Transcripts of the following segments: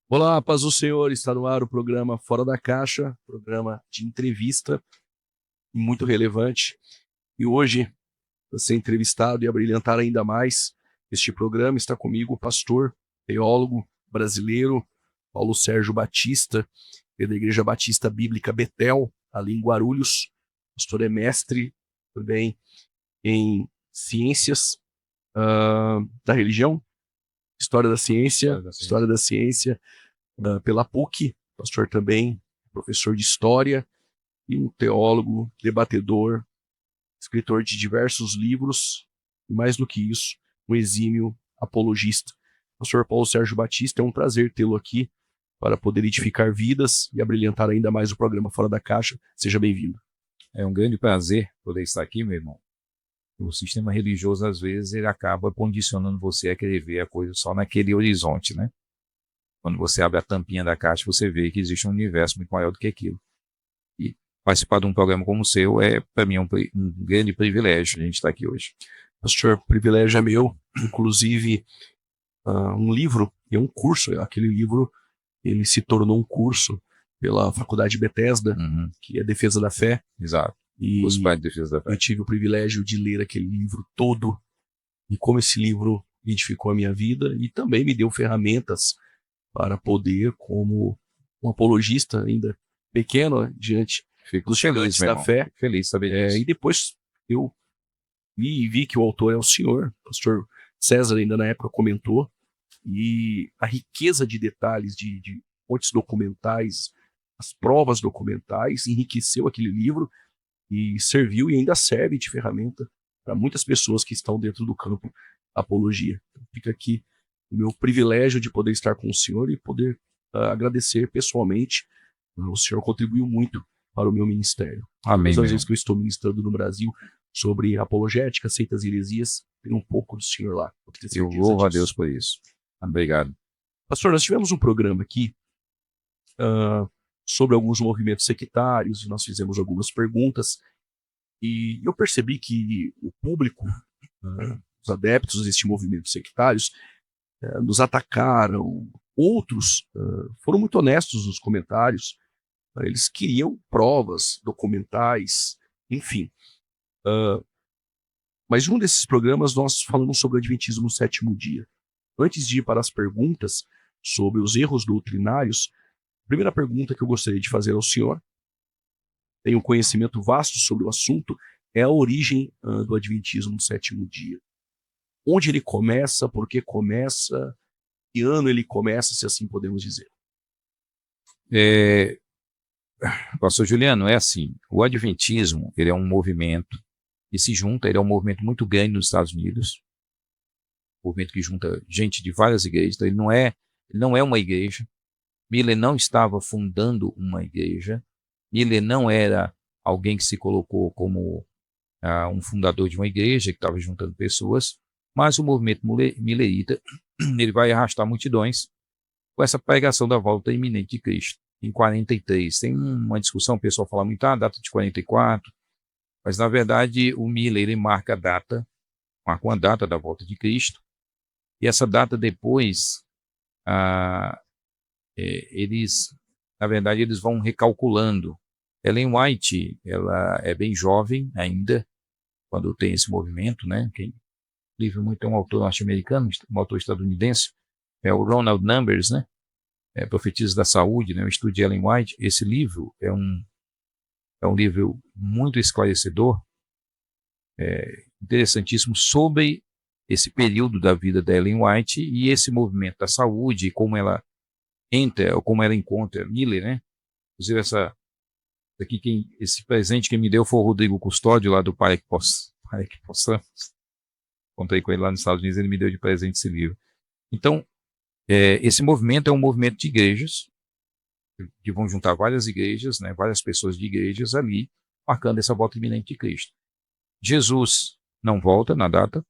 Olá, paz do Senhor, está no ar o programa Fora da Caixa, programa de entrevista muito relevante. E hoje, para ser entrevistado e abrilhantar ainda mais este programa, está comigo o pastor, teólogo brasileiro, Paulo Sérgio Batista, da Igreja Batista Bíblica Betel, ali em Guarulhos. O pastor é mestre também em ciências da religião, história da ciência pela PUC, pastor também, professor de história e um teólogo, debatedor, escritor de diversos livros e, mais do que isso, um exímio apologista. Pastor Paulo Sérgio Batista, é um prazer tê-lo aqui para poder edificar vidas e abrilhantar ainda mais o programa Fora da Caixa. Seja bem-vindo. É um grande prazer poder estar aqui, meu irmão. O sistema religioso, às vezes, ele acaba condicionando você a querer ver a coisa só naquele horizonte, né? Quando você abre a tampinha da caixa, você vê que existe um universo muito maior do que aquilo. E participar de um programa como o seu para mim, um grande privilégio a gente estar aqui hoje. Pastor, privilégio é meu. Inclusive, um livro e um curso. Aquele livro, ele se tornou um curso pela Faculdade Bethesda, que é Defesa da Fé. Exato. E Os pais de defesa da fé. eu tive o privilégio de ler aquele livro todo e como esse livro edificou a minha vida e também me deu ferramentas para poder, como um apologista ainda pequeno, diante Fico dos feliz, gigantes meu da irmão. fé. Fico feliz de saber disso. E depois eu vi que o autor é o senhor, o pastor César ainda na época comentou, e a riqueza de detalhes, de fontes documentais, as provas documentais, enriqueceu aquele livro e serviu e ainda serve de ferramenta para muitas pessoas que estão dentro do campo apologia. Então, fica aqui o meu privilégio de poder estar com o senhor e poder agradecer pessoalmente. O senhor contribuiu muito para o meu ministério. Amém, Todas meu as vezes irmão. que eu estou ministrando no Brasil sobre apologética, seitas e heresias, tem um pouco do senhor lá. Pode ter Eu certeza louvo a disso. Deus por isso. Obrigado. Pastor, nós tivemos um programa aqui sobre alguns movimentos sectários e nós fizemos algumas perguntas. E eu percebi que o público, os adeptos deste movimento sectários, nos atacaram. Outros foram muito honestos nos comentários. Eles queriam provas documentais, enfim. Mas em um desses programas nós falamos sobre o Adventismo no sétimo dia. Antes de ir para as perguntas sobre os erros doutrinários, a primeira pergunta que eu gostaria de fazer ao senhor, tem um conhecimento vasto sobre o assunto, é a origem do Adventismo no sétimo dia. Onde ele começa, por que começa, que ano ele começa, se assim podemos dizer. Pastor Juliano, é assim, o Adventismo, ele é um movimento que se junta, ele é um movimento muito grande nos Estados Unidos, um movimento que junta gente de várias igrejas, então ele não é uma igreja. Miller não estava fundando uma igreja, Miller não era alguém que se colocou como um fundador de uma igreja que estava juntando pessoas, mas o movimento millerita, ele vai arrastar multidões com essa pregação da volta iminente de Cristo. Em 43, tem uma discussão, o pessoal fala muito, a data de 44, mas na verdade o Miller ele marca uma data da volta de Cristo, e essa data depois, eles, na verdade, eles vão recalculando. Ellen White, ela é bem jovem ainda, quando tem esse movimento, né? Quem livro muito é um autor norte-americano, um autor estadunidense, é o Ronald Numbers, né? Profetisas da Saúde, né? O estudo de Ellen White. Esse livro é um livro muito esclarecedor, interessantíssimo sobre esse período da vida da Ellen White e esse movimento da saúde, como ela entra, ou como ela encontra Miller, né? Inclusive esse presente que me deu foi o Rodrigo Custódio, lá do Para que Possamos. Encontrei com ele lá nos Estados Unidos, ele me deu de presente esse livro. Então, esse movimento é um movimento de igrejas, que vão juntar várias igrejas, né, várias pessoas de igrejas ali, marcando essa volta iminente de Cristo. Jesus não volta na data.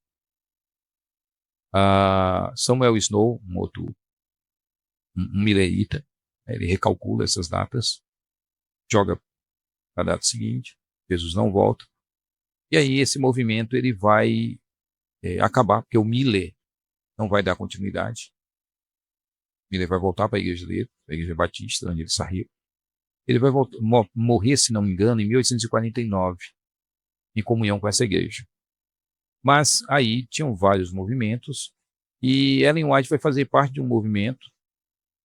Samuel Snow, um milerita, ele recalcula essas datas, joga a data seguinte, Jesus não volta. E aí esse movimento ele vai acabar, porque o Miller não vai dar continuidade. Miller vai voltar para a igreja dele, a igreja batista, onde ele saiu. Ele vai morrer, se não me engano, em 1849, em comunhão com essa igreja. Mas aí tinham vários movimentos, e Ellen White vai fazer parte de um movimento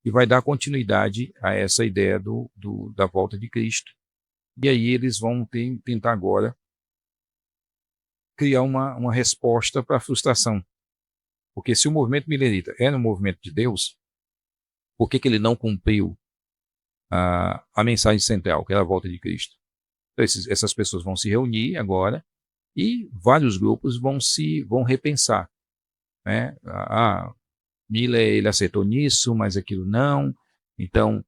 e vai dar continuidade a essa ideia da volta de Cristo. E aí eles vão tentar agora criar uma resposta para a frustração. Porque se o movimento milerita era um movimento de Deus, por que ele não cumpriu a mensagem central, que era a volta de Cristo? Então, essas pessoas vão se reunir agora e vários grupos vão repensar, né? Miller, ele acertou nisso, mas aquilo não. Então,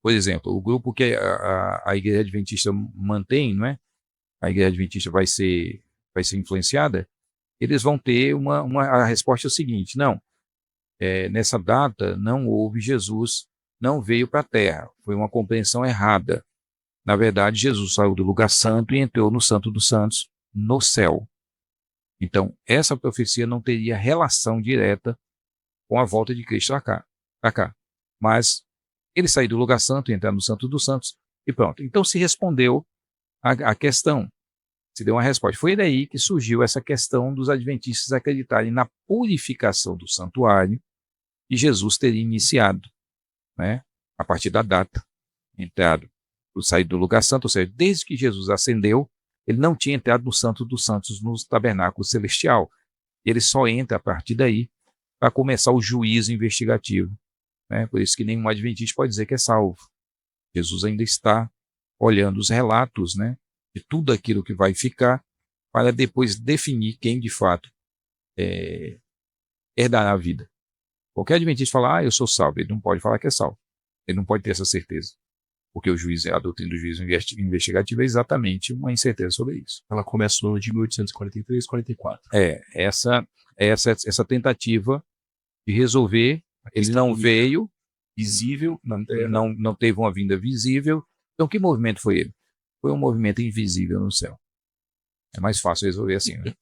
por exemplo, o grupo que a Igreja Adventista mantém, não é? A Igreja Adventista vai ser influenciada, eles vão ter a resposta é o seguinte: não, nessa data não houve Jesus, não veio para a Terra, foi uma compreensão errada. Na verdade, Jesus saiu do lugar santo e entrou no Santo dos Santos, no céu. Então, essa profecia não teria relação direta com a volta de Cristo para cá. Mas ele saiu do lugar santo e entrar no Santo dos Santos e pronto. Então se respondeu a questão, se deu uma resposta. Foi daí que surgiu essa questão dos adventistas acreditarem na purificação do santuário que Jesus teria iniciado, né, a partir da data, saído do lugar santo, ou seja, desde que Jesus ascendeu, ele não tinha entrado no Santo dos Santos, no tabernáculo celestial. Ele só entra a partir daí para começar o juízo investigativo, né? Por isso que nenhum adventista pode dizer que é salvo. Jesus ainda está olhando os relatos, né, de tudo aquilo que vai ficar, para depois definir quem de fato herdará a vida. Qualquer adventista fala, eu sou salvo, ele não pode falar que é salvo. Ele não pode ter essa certeza. Porque a doutrina do juízo investigativo é exatamente uma incerteza sobre isso. Ela começa no ano de 1843, 44. Essa tentativa de resolver, ele não veio visível, não teve uma vinda visível. Então, que movimento foi ele? Foi um movimento invisível no céu. É mais fácil resolver assim, né?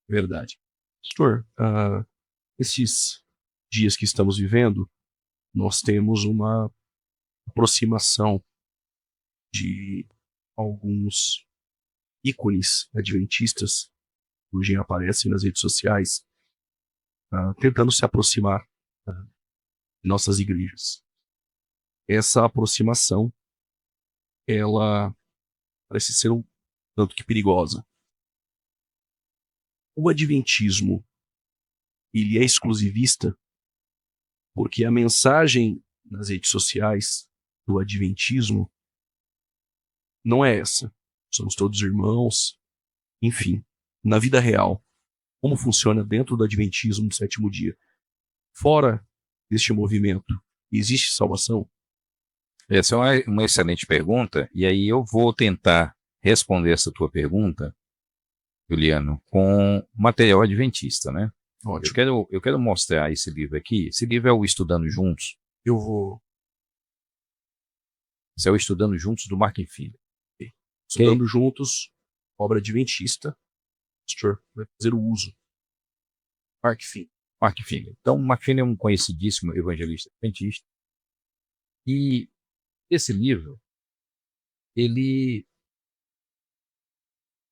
Verdade. Pastor, esses dias que estamos vivendo, nós temos uma aproximação de alguns ícones adventistas que hoje aparecem nas redes sociais, tentando se aproximar de nossas igrejas. Essa aproximação, ela parece ser um tanto que perigosa. O adventismo, ele é exclusivista porque a mensagem nas redes sociais do adventismo não é essa. Somos todos irmãos. Enfim, na vida real, como funciona dentro do adventismo do sétimo dia? Fora deste movimento, existe salvação? Essa é uma excelente pergunta, e aí eu vou tentar responder essa tua pergunta, Juliano, com material adventista, né? Ótimo. Eu quero mostrar esse livro aqui. Esse livro é o Estudando Juntos. Esse é o Estudando Juntos, do Mark Filho. Estudando Juntos, obra adventista. O pastor vai fazer o uso. Mark Filho. Então, Mark Filho é um conhecidíssimo evangelista adventista. E esse livro, ele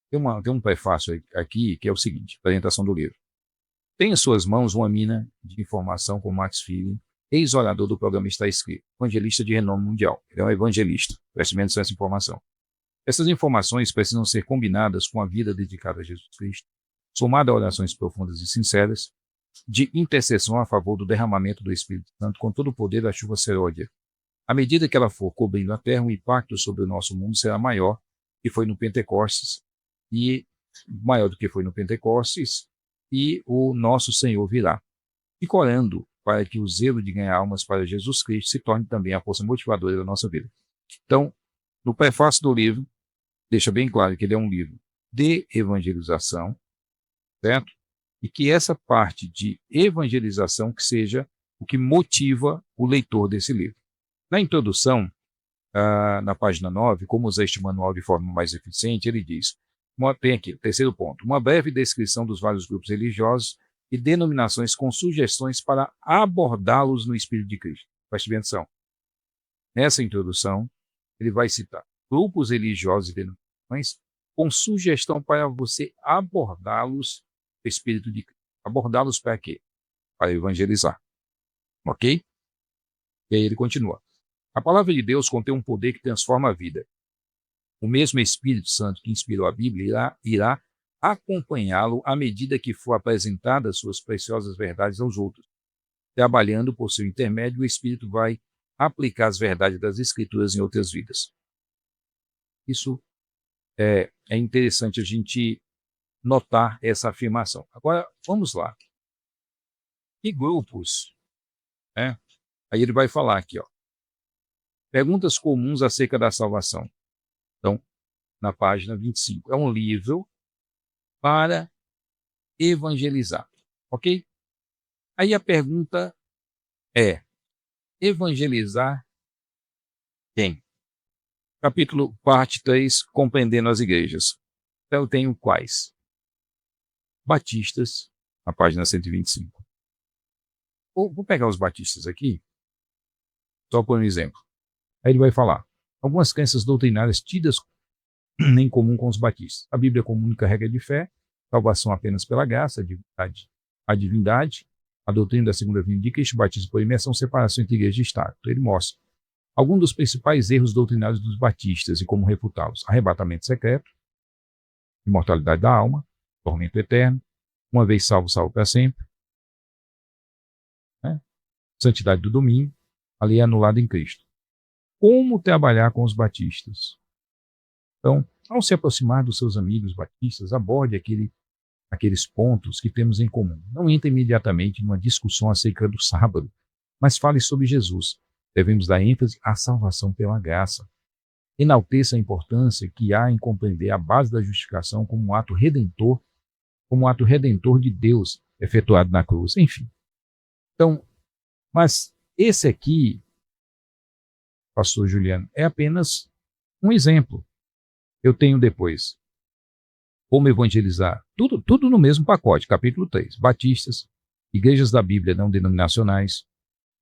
tem um prefácio aqui que é o seguinte, apresentação do livro. Tem em suas mãos uma mina de informação com Max Filho, ex-orador do programa Está Escrito, evangelista de renome mundial. Ele é um evangelista, preste atenção nessa informação. Essas informações precisam ser combinadas com a vida dedicada a Jesus Cristo, somada a orações profundas e sinceras, de intercessão a favor do derramamento do Espírito Santo com todo o poder da chuva seródia. À medida que ela for cobrindo a terra, o impacto sobre o nosso mundo será maior que foi no Pentecostes, e maior do que foi no Pentecostes, e o nosso Senhor virá, e orando para que o zelo de ganhar almas para Jesus Cristo se torne também a força motivadora da nossa vida. Então, no prefácio do livro, deixa bem claro que ele é um livro de evangelização, certo? E que essa parte de evangelização que seja o que motiva o leitor desse livro. Na introdução, na página 9, como usar este manual de forma mais eficiente, ele diz, tem aqui, terceiro ponto, uma breve descrição dos vários grupos religiosos e denominações com sugestões para abordá-los no Espírito de Cristo. Preste bem atenção. Nessa introdução, ele vai citar grupos religiosos e denominações com sugestão para você abordá-los no Espírito de Cristo. Abordá-los para quê? Para evangelizar. Ok? E aí ele continua. A palavra de Deus contém um poder que transforma a vida. O mesmo Espírito Santo que inspirou a Bíblia irá acompanhá-lo à medida que for apresentadas suas preciosas verdades aos outros. Trabalhando por seu intermédio, o Espírito vai aplicar as verdades das Escrituras em outras vidas. Isso é interessante a gente notar essa afirmação. Agora, vamos lá. Que grupos? Aí ele vai falar aqui, ó. Perguntas comuns acerca da salvação. Então, na página 25. É um livro para evangelizar. Ok? Aí a pergunta é: evangelizar quem? Capítulo, parte 3, compreendendo as igrejas. Então, eu tenho quais? Batistas, na página 125. Vou pegar os batistas aqui, só por um exemplo. Aí ele vai falar: algumas crenças doutrinárias tidas em comum com os batistas. A Bíblia como única regra de fé, salvação apenas pela graça, a divindade, a doutrina da segunda vinda de Cristo, batismo por imersão, separação entre igreja e Estado. Então ele mostra alguns dos principais erros doutrinários dos batistas e como refutá-los: arrebatamento secreto, imortalidade da alma, tormento eterno, uma vez salvo, salvo para sempre, santidade do domínio, a lei anulada em Cristo. Como trabalhar com os batistas? Então, ao se aproximar dos seus amigos batistas, aborde aqueles pontos que temos em comum. Não entre imediatamente numa discussão acerca do sábado, mas fale sobre Jesus. Devemos dar ênfase à salvação pela graça. Enalteça a importância que há em compreender a base da justificação como um ato redentor de Deus efetuado na cruz. Enfim. Então, mas esse aqui, pastor Juliano, é apenas um exemplo. Eu tenho depois como evangelizar, tudo no mesmo pacote, capítulo 3. Batistas, igrejas da Bíblia não denominacionais,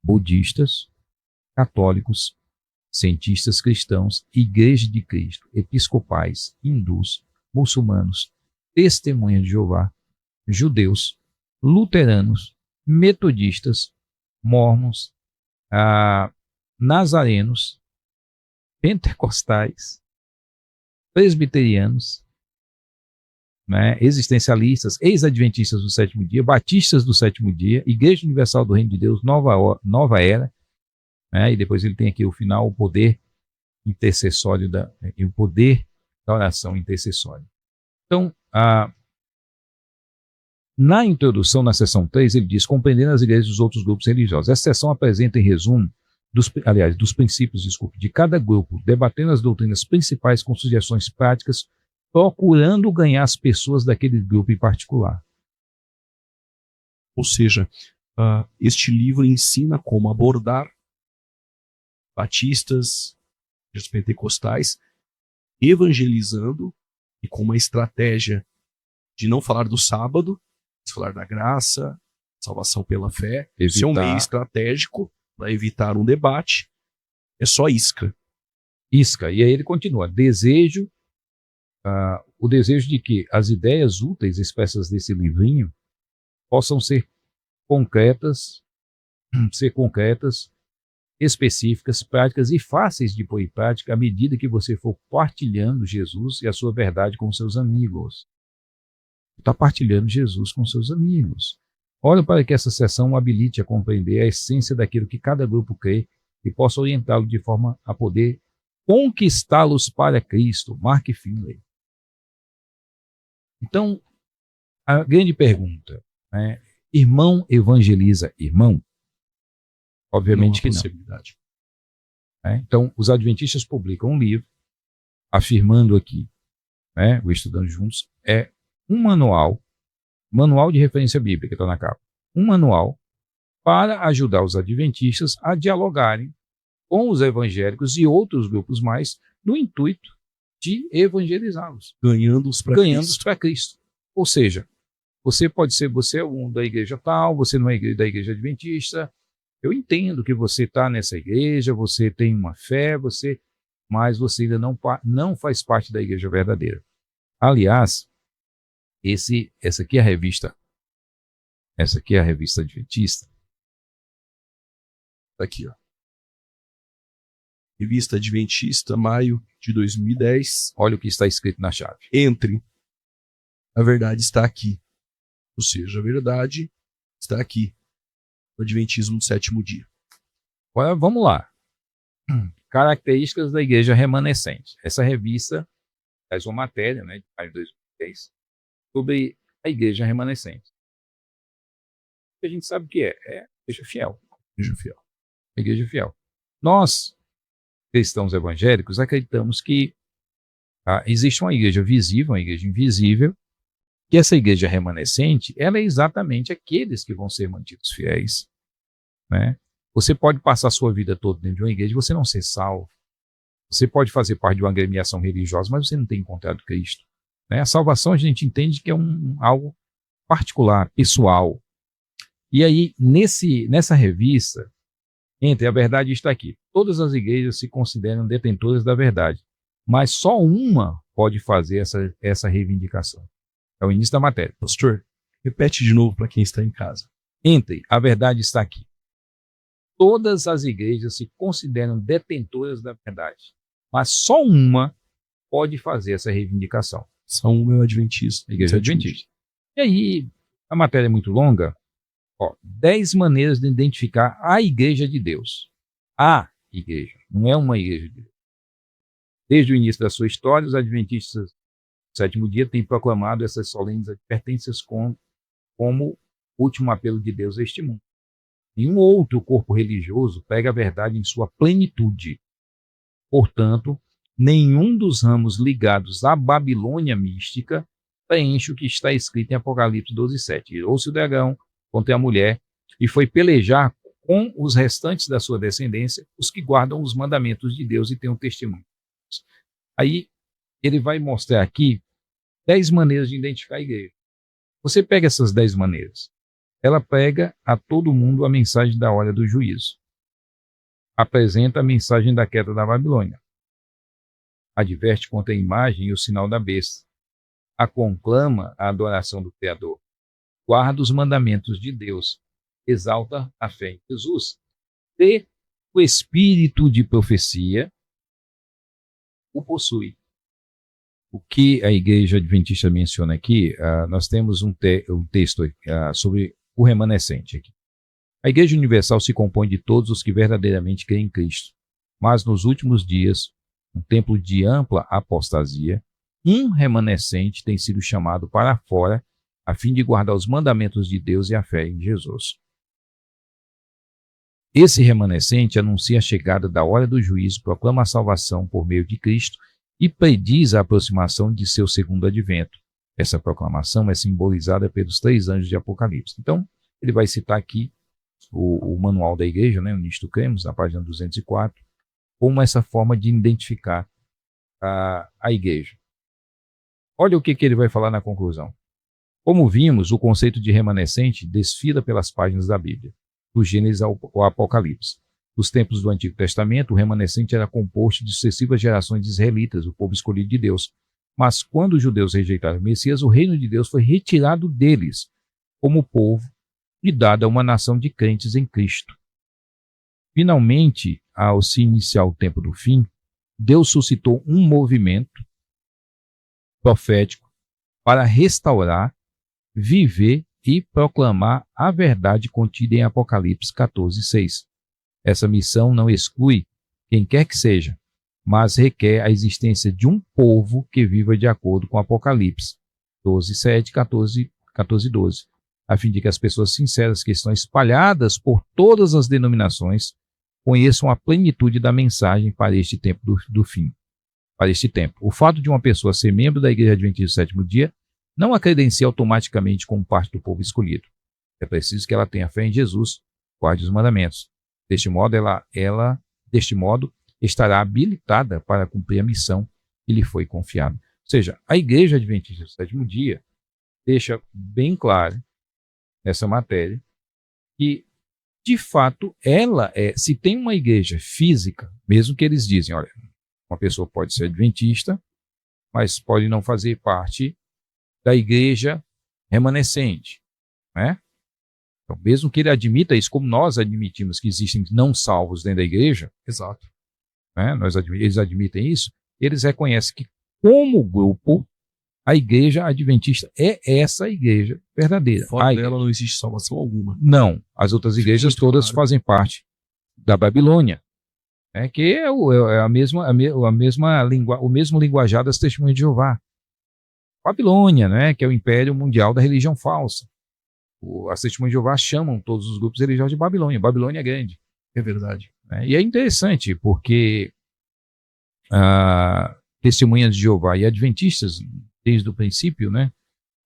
budistas, católicos, cientistas cristãos, igreja de Cristo, episcopais, hindus, muçulmanos, testemunhas de Jeová, judeus, luteranos, metodistas, mórmons, nazarenos, pentecostais, presbiterianos, existencialistas, ex-adventistas do sétimo dia, batistas do sétimo dia, Igreja Universal do Reino de Deus, Nova Era, e depois ele tem aqui o final, o poder intercessório, o poder da oração intercessória. Então, na introdução, na seção 3, ele diz: compreendendo as igrejas dos outros grupos religiosos. Essa seção apresenta em resumo dos princípios, de cada grupo, debatendo as doutrinas principais com sugestões práticas, procurando ganhar as pessoas daquele grupo em particular. Ou seja, este livro ensina como abordar batistas, igrejas pentecostais, evangelizando e com uma estratégia de não falar do sábado, mas falar da graça, salvação pela fé. Esse é um meio estratégico para evitar um debate. É só isca. Isca. E aí ele continua: o desejo de que as ideias úteis expressas desse livrinho possam ser concretas, específicas, práticas e fáceis de pôr em prática à medida que você for partilhando Jesus e a sua verdade com seus amigos. Está partilhando Jesus com seus amigos. Ora para que essa sessão o habilite a compreender a essência daquilo que cada grupo crê e possa orientá-lo de forma a poder conquistá-los para Cristo. Mark Finley. Então, a grande pergunta, irmão evangeliza irmão? Obviamente que não. Então, os adventistas publicam um livro afirmando aqui, o Estudando Juntos, é um manual de referência bíblica, está na capa, um manual para ajudar os adventistas a dialogarem com os evangélicos e outros grupos mais no intuito de evangelizá-los, ganhando-os para Cristo. Ou seja, Você pode ser, você é um da igreja tal, você não é da igreja adventista. Eu entendo que você está nessa igreja, você tem uma fé, mas você ainda não faz parte da igreja verdadeira. Aliás, essa aqui é a revista adventista. Tá aqui, ó. Revista Adventista, maio de 2010. Olha o que está escrito na chave. Entre. A verdade está aqui. Ou seja, a verdade está aqui. O Adventismo do sétimo dia. Agora, vamos lá. Características da igreja remanescente. Essa revista faz uma matéria, né, de 2010, sobre a igreja remanescente. A gente sabe o que é a igreja fiel. Igreja fiel. A igreja fiel. Nós, cristãos evangélicos, acreditamos que existe uma igreja visível, uma igreja invisível, que essa igreja remanescente, ela é exatamente aqueles que vão ser mantidos fiéis, né? Você pode passar a sua vida toda dentro de uma igreja e você não ser salvo. Você pode fazer parte de uma agremiação religiosa, mas você não tem encontrado Cristo, né? A salvação a gente entende que é algo particular, pessoal. E aí, nessa revista, a verdade está aqui. Todas as igrejas se consideram detentoras da verdade, mas só uma pode fazer essa reivindicação. É o início da matéria. Pastor, repete de novo para quem está em casa. A verdade está aqui. Todas as igrejas se consideram detentoras da verdade, mas só uma pode fazer essa reivindicação. Só uma é o adventista. Igreja adventista. E aí, a matéria é muito longa. 10 maneiras de identificar a igreja de Deus. A igreja, não é uma igreja de Deus. Desde o início da sua história, os adventistas do sétimo dia têm proclamado essas solenes advertências como último apelo de Deus a este mundo. Nenhum outro corpo religioso prega a verdade em sua plenitude. Portanto, nenhum dos ramos ligados à Babilônia mística preenche o que está escrito em Apocalipse 12:7. Irou-se o dragão contra a mulher e foi pelejar com os restantes da sua descendência, os que guardam os mandamentos de Deus e têm um testemunho. Aí ele vai mostrar aqui 10 maneiras de identificar a igreja. Você pega essas 10 maneiras. Ela prega a todo mundo a mensagem da hora do juízo. Apresenta a mensagem da queda da Babilônia. Adverte contra a imagem e o sinal da besta. A conclama a adoração do Criador. Guarda os mandamentos de Deus. Exalta a fé em Jesus. E o espírito de profecia o possui. O que a igreja adventista menciona aqui, nós temos um texto sobre o remanescente aqui. A igreja universal se compõe de todos os que verdadeiramente creem em Cristo, mas nos últimos dias, um tempo de ampla apostasia, um remanescente tem sido chamado para fora a fim de guardar os mandamentos de Deus e a fé em Jesus. Esse remanescente anuncia a chegada da hora do juízo, proclama a salvação por meio de Cristo e prediz a aproximação de seu segundo advento. Essa proclamação é simbolizada pelos 3 anjos de Apocalipse. Então, ele vai citar aqui o manual da igreja, né, o Nisto Cremos, na página 204, como essa forma de identificar a igreja. Olha o que ele vai falar na conclusão. Como vimos, o conceito de remanescente desfila pelas páginas da Bíblia, do Gênesis ao Apocalipse. Nos tempos do Antigo Testamento, o remanescente era composto de sucessivas gerações de israelitas, o povo escolhido de Deus. Mas quando os judeus rejeitaram o Messias, o reino de Deus foi retirado deles como povo e dado a uma nação de crentes em Cristo. Finalmente, ao se iniciar o tempo do fim, Deus suscitou um movimento profético para restaurar, viver e proclamar a verdade contida em Apocalipse 14:6. Essa missão não exclui quem quer que seja, mas requer a existência de um povo que viva de acordo com Apocalipse 12:7, 14:12, a fim de que as pessoas sinceras que estão espalhadas por todas as denominações conheçam a plenitude da mensagem para este tempo do fim. Para este tempo. O fato de uma pessoa ser membro da Igreja Adventista do Sétimo Dia não a credencia automaticamente como parte do povo escolhido. É preciso que ela tenha fé em Jesus, guarde os mandamentos. Deste modo, ela estará habilitada para cumprir a missão que lhe foi confiada. Ou seja, a Igreja Adventista do Sétimo Dia deixa bem claro essa matéria, que, de fato, ela se tem uma igreja física, mesmo que eles dizem, olha, uma pessoa pode ser adventista, mas pode não fazer parte da igreja remanescente, né? Então, mesmo que ele admita isso, como nós admitimos que existem não salvos dentro da igreja, Exato. né? Eles admitem isso, eles reconhecem que, como grupo, a igreja adventista é essa igreja verdadeira. Fora dela não existe salvação alguma. Não, as outras igrejas todas fazem parte da Babilônia, né? Que é o mesmo linguajar das Testemunhas de Jeová. Babilônia, né? Que é o império mundial da religião falsa. As Testemunhas de Jeová chamam todos os grupos religiosos de Babilônia. Babilônia é grande. É verdade. Né? E é interessante, porque Testemunhas de Jeová e Adventistas, desde o princípio, né?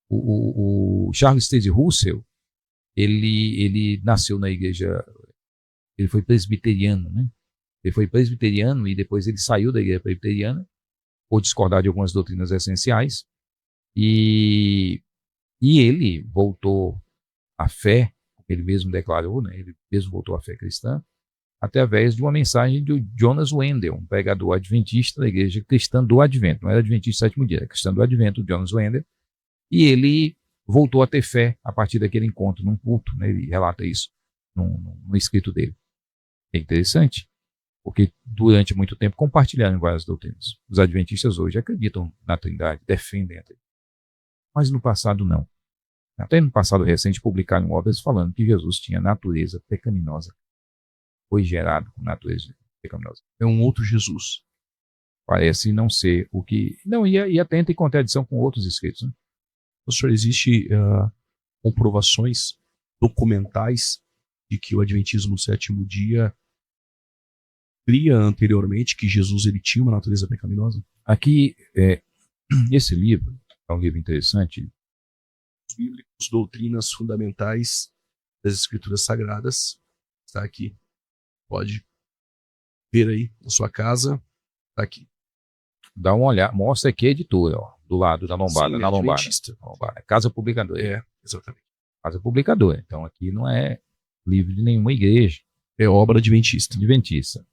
O Charles Taze Russell, ele nasceu na igreja, ele foi presbiteriano, né? Ele foi presbiteriano e depois ele saiu da igreja presbiteriana por discordar de algumas doutrinas essenciais e ele voltou à fé, ele mesmo declarou, né? Ele mesmo voltou à fé cristã através de uma mensagem de Jonas Wendell, um pregador adventista da igreja cristã do Advento, não era adventista sétimo dia, era cristã do Advento, Jonas Wendell, e ele voltou a ter fé a partir daquele encontro, num culto, né? Ele relata isso no escrito dele. É interessante, porque durante muito tempo compartilharam várias doutrinas. Os adventistas hoje acreditam na Trindade, defendem a Trindade. Mas no passado não. Até no passado recente publicaram obras falando que Jesus tinha natureza pecaminosa. Foi gerado com natureza pecaminosa. É um outro Jesus. Parece não ser o que... Não, e até entra em contradição com outros escritos. Né? Professor, existe comprovações documentais de que o Adventismo do sétimo dia cria anteriormente que Jesus ele tinha uma natureza pecaminosa? Aqui, esse livro é um livro interessante. Os bíblicos, doutrinas fundamentais das Escrituras Sagradas, está aqui. Pode ver aí na sua casa, está aqui. Dá uma olhada, mostra aqui a editora, ó, do lado da lombada, Sim, na lombada. Casa Publicadora. É, exatamente. Casa Publicadora. Então aqui não é livro de nenhuma igreja. É obra adventista.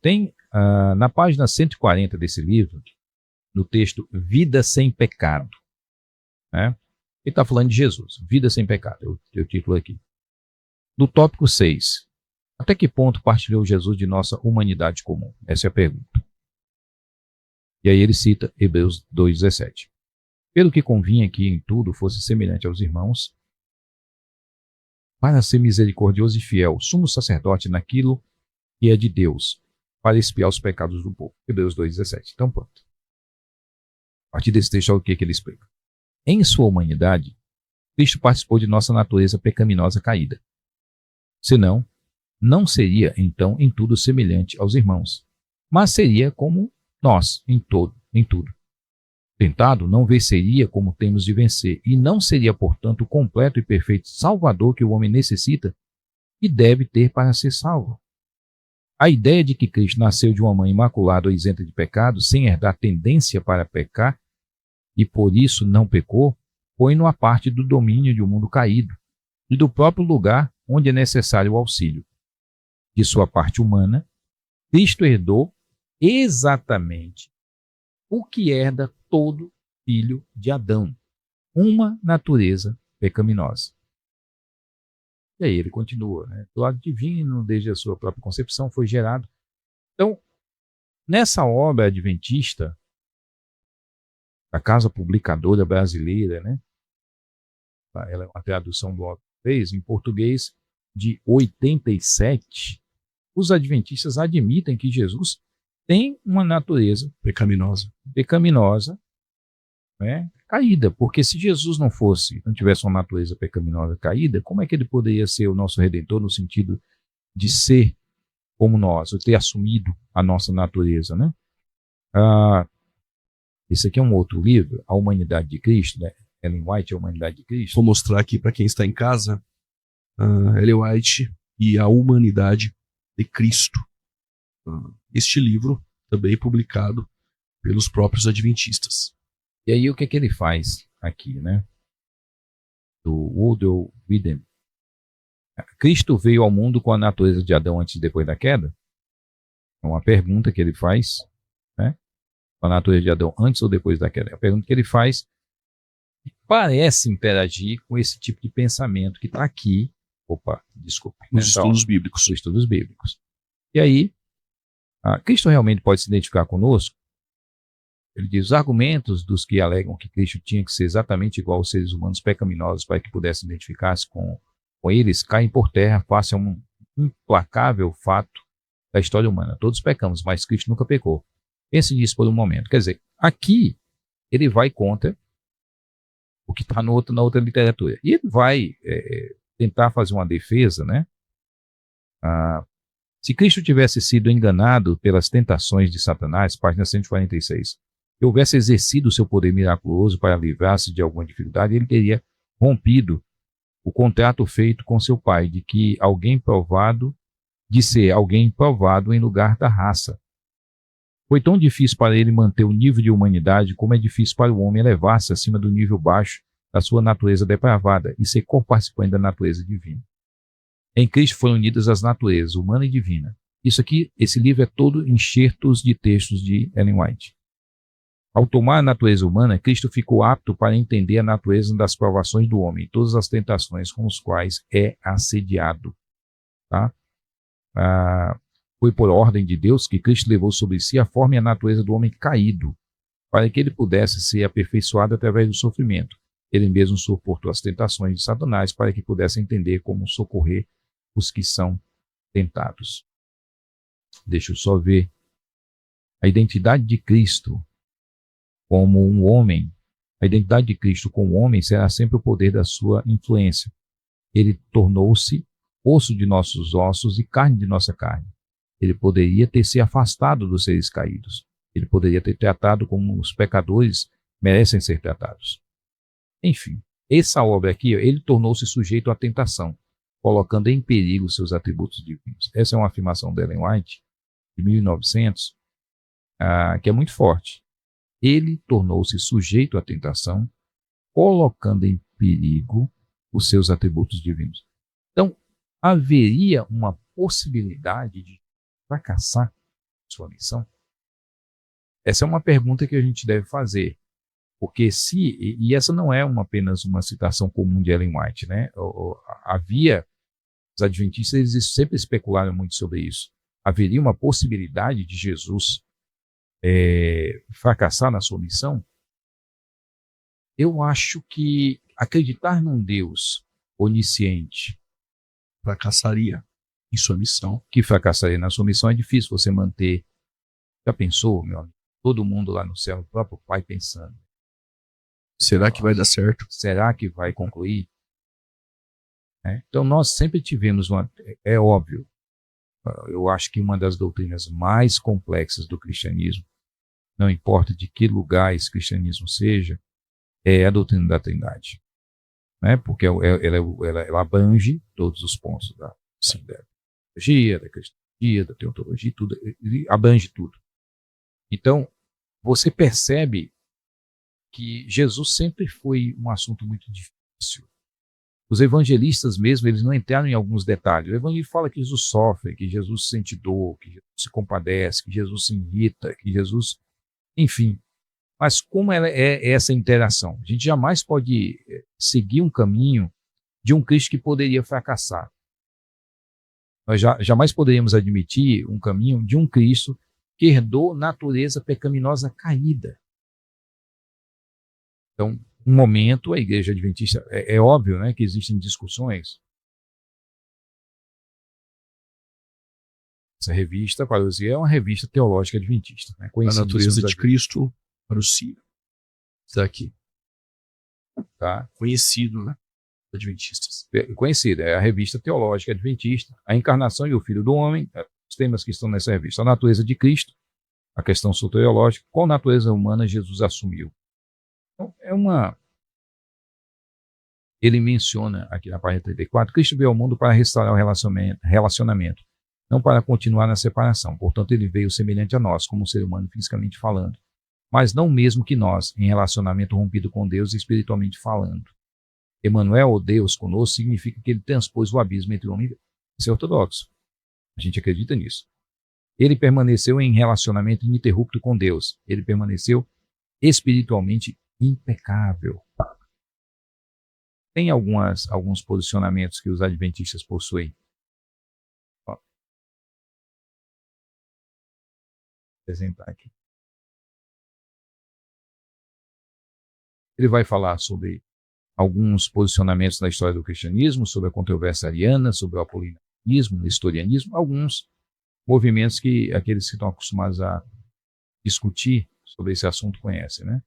Tem na página 140 desse livro, no texto Vida Sem Pecado, né? Ele está falando de Jesus, Vida Sem Pecado, é o título aqui. No tópico 6, até que ponto partilhou Jesus de nossa humanidade comum? Essa é a pergunta. E aí ele cita Hebreus 2,17. Pelo que convinha que em tudo fosse semelhante aos irmãos, para ser misericordioso e fiel, sumo sacerdote naquilo que é de Deus, para expiar os pecados do povo. Hebreus 2,17. Então pronto. A partir desse texto, olha o que ele explica. Em sua humanidade, Cristo participou de nossa natureza pecaminosa caída. Senão, não seria, então, em tudo semelhante aos irmãos, mas seria como nós, em tudo. Tentado, não venceria como temos de vencer, e não seria, portanto, o completo e perfeito Salvador que o homem necessita e deve ter para ser salvo. A ideia de que Cristo nasceu de uma mãe imaculada ou isenta de pecado, sem herdar tendência para pecar, e por isso não pecou, põe-no à parte do domínio de um mundo caído, e do próprio lugar onde é necessário o auxílio. De sua parte humana, Cristo herdou exatamente o que herda todo filho de Adão, uma natureza pecaminosa. E aí ele continua, né? Do lado divino, desde a sua própria concepção, foi gerado. Então, nessa obra adventista, da Casa Publicadora Brasileira, né? Ela é uma tradução do autor em português de 87, os adventistas admitem que Jesus tem uma natureza pecaminosa, né, caída, porque se Jesus não tivesse uma natureza pecaminosa caída, como é que ele poderia ser o nosso Redentor no sentido de ser como nós, ou ter assumido a nossa natureza, né? Esse aqui é um outro livro, A Humanidade de Cristo, né? Ellen White, A Humanidade de Cristo. Vou mostrar aqui para quem está em casa, Ellen White e A Humanidade de Cristo. Este livro também publicado pelos próprios adventistas. E aí o que ele faz aqui, né? do Woodrow Wilson. Cristo veio ao mundo com a natureza de Adão antes e depois da queda? É uma pergunta que ele faz, né? Com a natureza de Adão antes ou depois da queda? É a pergunta que ele faz e parece interagir com esse tipo de pensamento que está aqui. Opa, desculpa. Nos estudos bíblicos. Nos estudos bíblicos. E aí, Cristo realmente pode se identificar conosco? Ele diz, os argumentos dos que alegam que Cristo tinha que ser exatamente igual aos seres humanos pecaminosos para que pudessem identificar-se com eles, caem por terra face a um implacável fato da história humana. Todos pecamos, mas Cristo nunca pecou. Pense nisso por um momento. Quer dizer, aqui ele vai contra o que está na outra literatura. E ele vai tentar fazer uma defesa, né? Se Cristo tivesse sido enganado pelas tentações de Satanás, página 146, e houvesse exercido o seu poder miraculoso para livrar-se de alguma dificuldade, ele teria rompido o contrato feito com seu pai, de ser alguém provado em lugar da raça. Foi tão difícil para ele manter o nível de humanidade como é difícil para o homem elevar-se acima do nível baixo da sua natureza depravada e ser co-participante da natureza divina. Em Cristo foram unidas as naturezas, humana e divina. Isso aqui, esse livro é todo enxertos de textos de Ellen White. Ao tomar a natureza humana, Cristo ficou apto para entender a natureza das provações do homem, todas as tentações com as quais é assediado. Tá? Foi por ordem de Deus que Cristo levou sobre si a forma e a natureza do homem caído, para que ele pudesse ser aperfeiçoado através do sofrimento. Ele mesmo suportou as tentações de Satanás para que pudesse entender como socorrer os que são tentados. Deixa eu só ver. A identidade de Cristo como um homem, a identidade de Cristo como homem será sempre o poder da sua influência. Ele tornou-se osso de nossos ossos e carne de nossa carne. Ele poderia ter se afastado dos seres caídos. Ele poderia ter tratado como os pecadores merecem ser tratados. Enfim, essa obra aqui, ele tornou-se sujeito à tentação, colocando em perigo seus atributos divinos. Essa é uma afirmação de Ellen White, de 1900, que é muito forte. Ele tornou-se sujeito à tentação, colocando em perigo os seus atributos divinos. Então, haveria uma possibilidade de fracassar sua missão? Essa é uma pergunta que a gente deve fazer. Porque e essa não é apenas uma citação comum de Ellen White, né? Os adventistas eles sempre especularam muito sobre isso. Haveria uma possibilidade de Jesus fracassar na sua missão? Eu acho que acreditar num Deus onisciente fracassaria em sua missão. Que fracassaria na sua missão é difícil você manter. Já pensou, meu amigo? Todo mundo lá no céu, o próprio Pai pensando. Será que vai dar certo? Será que vai concluir? Então nós sempre tivemos é óbvio, eu acho que uma das doutrinas mais complexas do cristianismo, não importa de que lugar esse cristianismo seja, é a doutrina da Trindade. Porque ela abrange todos os pontos da teologia, da cristologia, da teontologia, tudo, abrange tudo. Então, você percebe que Jesus sempre foi um assunto muito difícil. Os evangelistas mesmo, eles não entraram em alguns detalhes. O evangelho fala que Jesus sofre, que Jesus sente dor, que Jesus se compadece, que Jesus se irrita, que Jesus... Enfim, mas como é essa interação? A gente jamais pode seguir um caminho de um Cristo que poderia fracassar. Nós jamais poderíamos admitir um caminho de um Cristo que herdou natureza pecaminosa caída. Então, um momento, a Igreja Adventista, é óbvio, né, que existem discussões. Essa revista, Parousia, é uma revista teológica adventista. Né, a natureza de Cristo para o Ciro. Está aqui. Tá? Conhecido, né? Adventistas. Conhecida, é a revista teológica adventista. A encarnação e o Filho do Homem, os temas que estão nessa revista. A natureza de Cristo, a questão soteriológica, qual natureza humana Jesus assumiu. Então, ele menciona aqui na página 34, Cristo veio ao mundo para restaurar o relacionamento, não para continuar na separação. Portanto, ele veio semelhante a nós, como um ser humano fisicamente falando, mas não mesmo que nós, em relacionamento rompido com Deus espiritualmente falando. Emanuel, ou Deus conosco, significa que ele transpôs o abismo entre o homem e Deus. Isso é ortodoxo. A gente acredita nisso. Ele permaneceu em relacionamento ininterrupto com Deus. Ele permaneceu espiritualmente impecável. Tem alguns posicionamentos que os adventistas possuem. Vou apresentar aqui. Ele vai falar sobre alguns posicionamentos na história do cristianismo, sobre a controvérsia ariana, sobre o apolinarismo, o nestorianismo, alguns movimentos que aqueles que estão acostumados a discutir sobre esse assunto conhecem, né?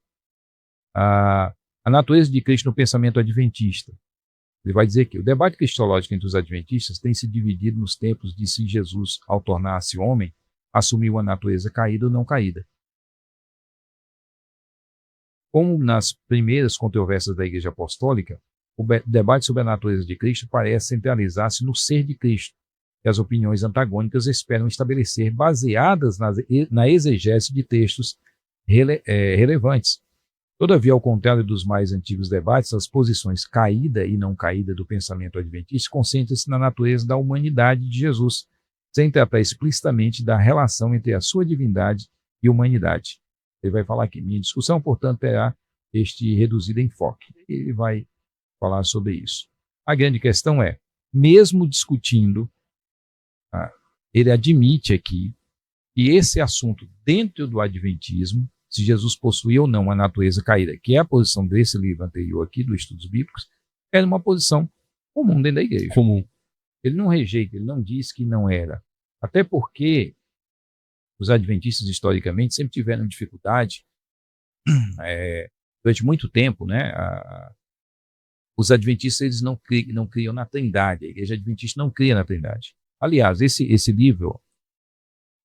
A natureza de Cristo no pensamento adventista. Ele vai dizer que o debate cristológico entre os adventistas tem se dividido nos tempos de se Jesus, ao tornar-se homem, assumiu a natureza caída ou não caída. Como nas primeiras controvérsias da Igreja Apostólica, o debate sobre a natureza de Cristo parece centralizar-se no ser de Cristo, que as opiniões antagônicas esperam estabelecer baseadas na exegese de textos relevantes. Todavia, ao contrário dos mais antigos debates, as posições caída e não caída do pensamento adventista concentram-se na natureza da humanidade de Jesus, sem tratar explicitamente da relação entre a sua divindade e humanidade. Ele vai falar aqui, minha discussão, portanto, terá este reduzido enfoque. Ele vai falar sobre isso. A grande questão é, mesmo discutindo, ele admite aqui que esse assunto dentro do adventismo, se Jesus possuía ou não a natureza caída, que é a posição desse livro anterior aqui, do Estudos Bíblicos, era uma posição comum dentro da igreja. Comum. Ele não rejeita, ele não diz que não era. Até porque os adventistas, historicamente, sempre tiveram dificuldade, durante muito tempo, né? Os adventistas eles não criam na Trindade, a igreja adventista não cria na Trindade. Aliás, esse livro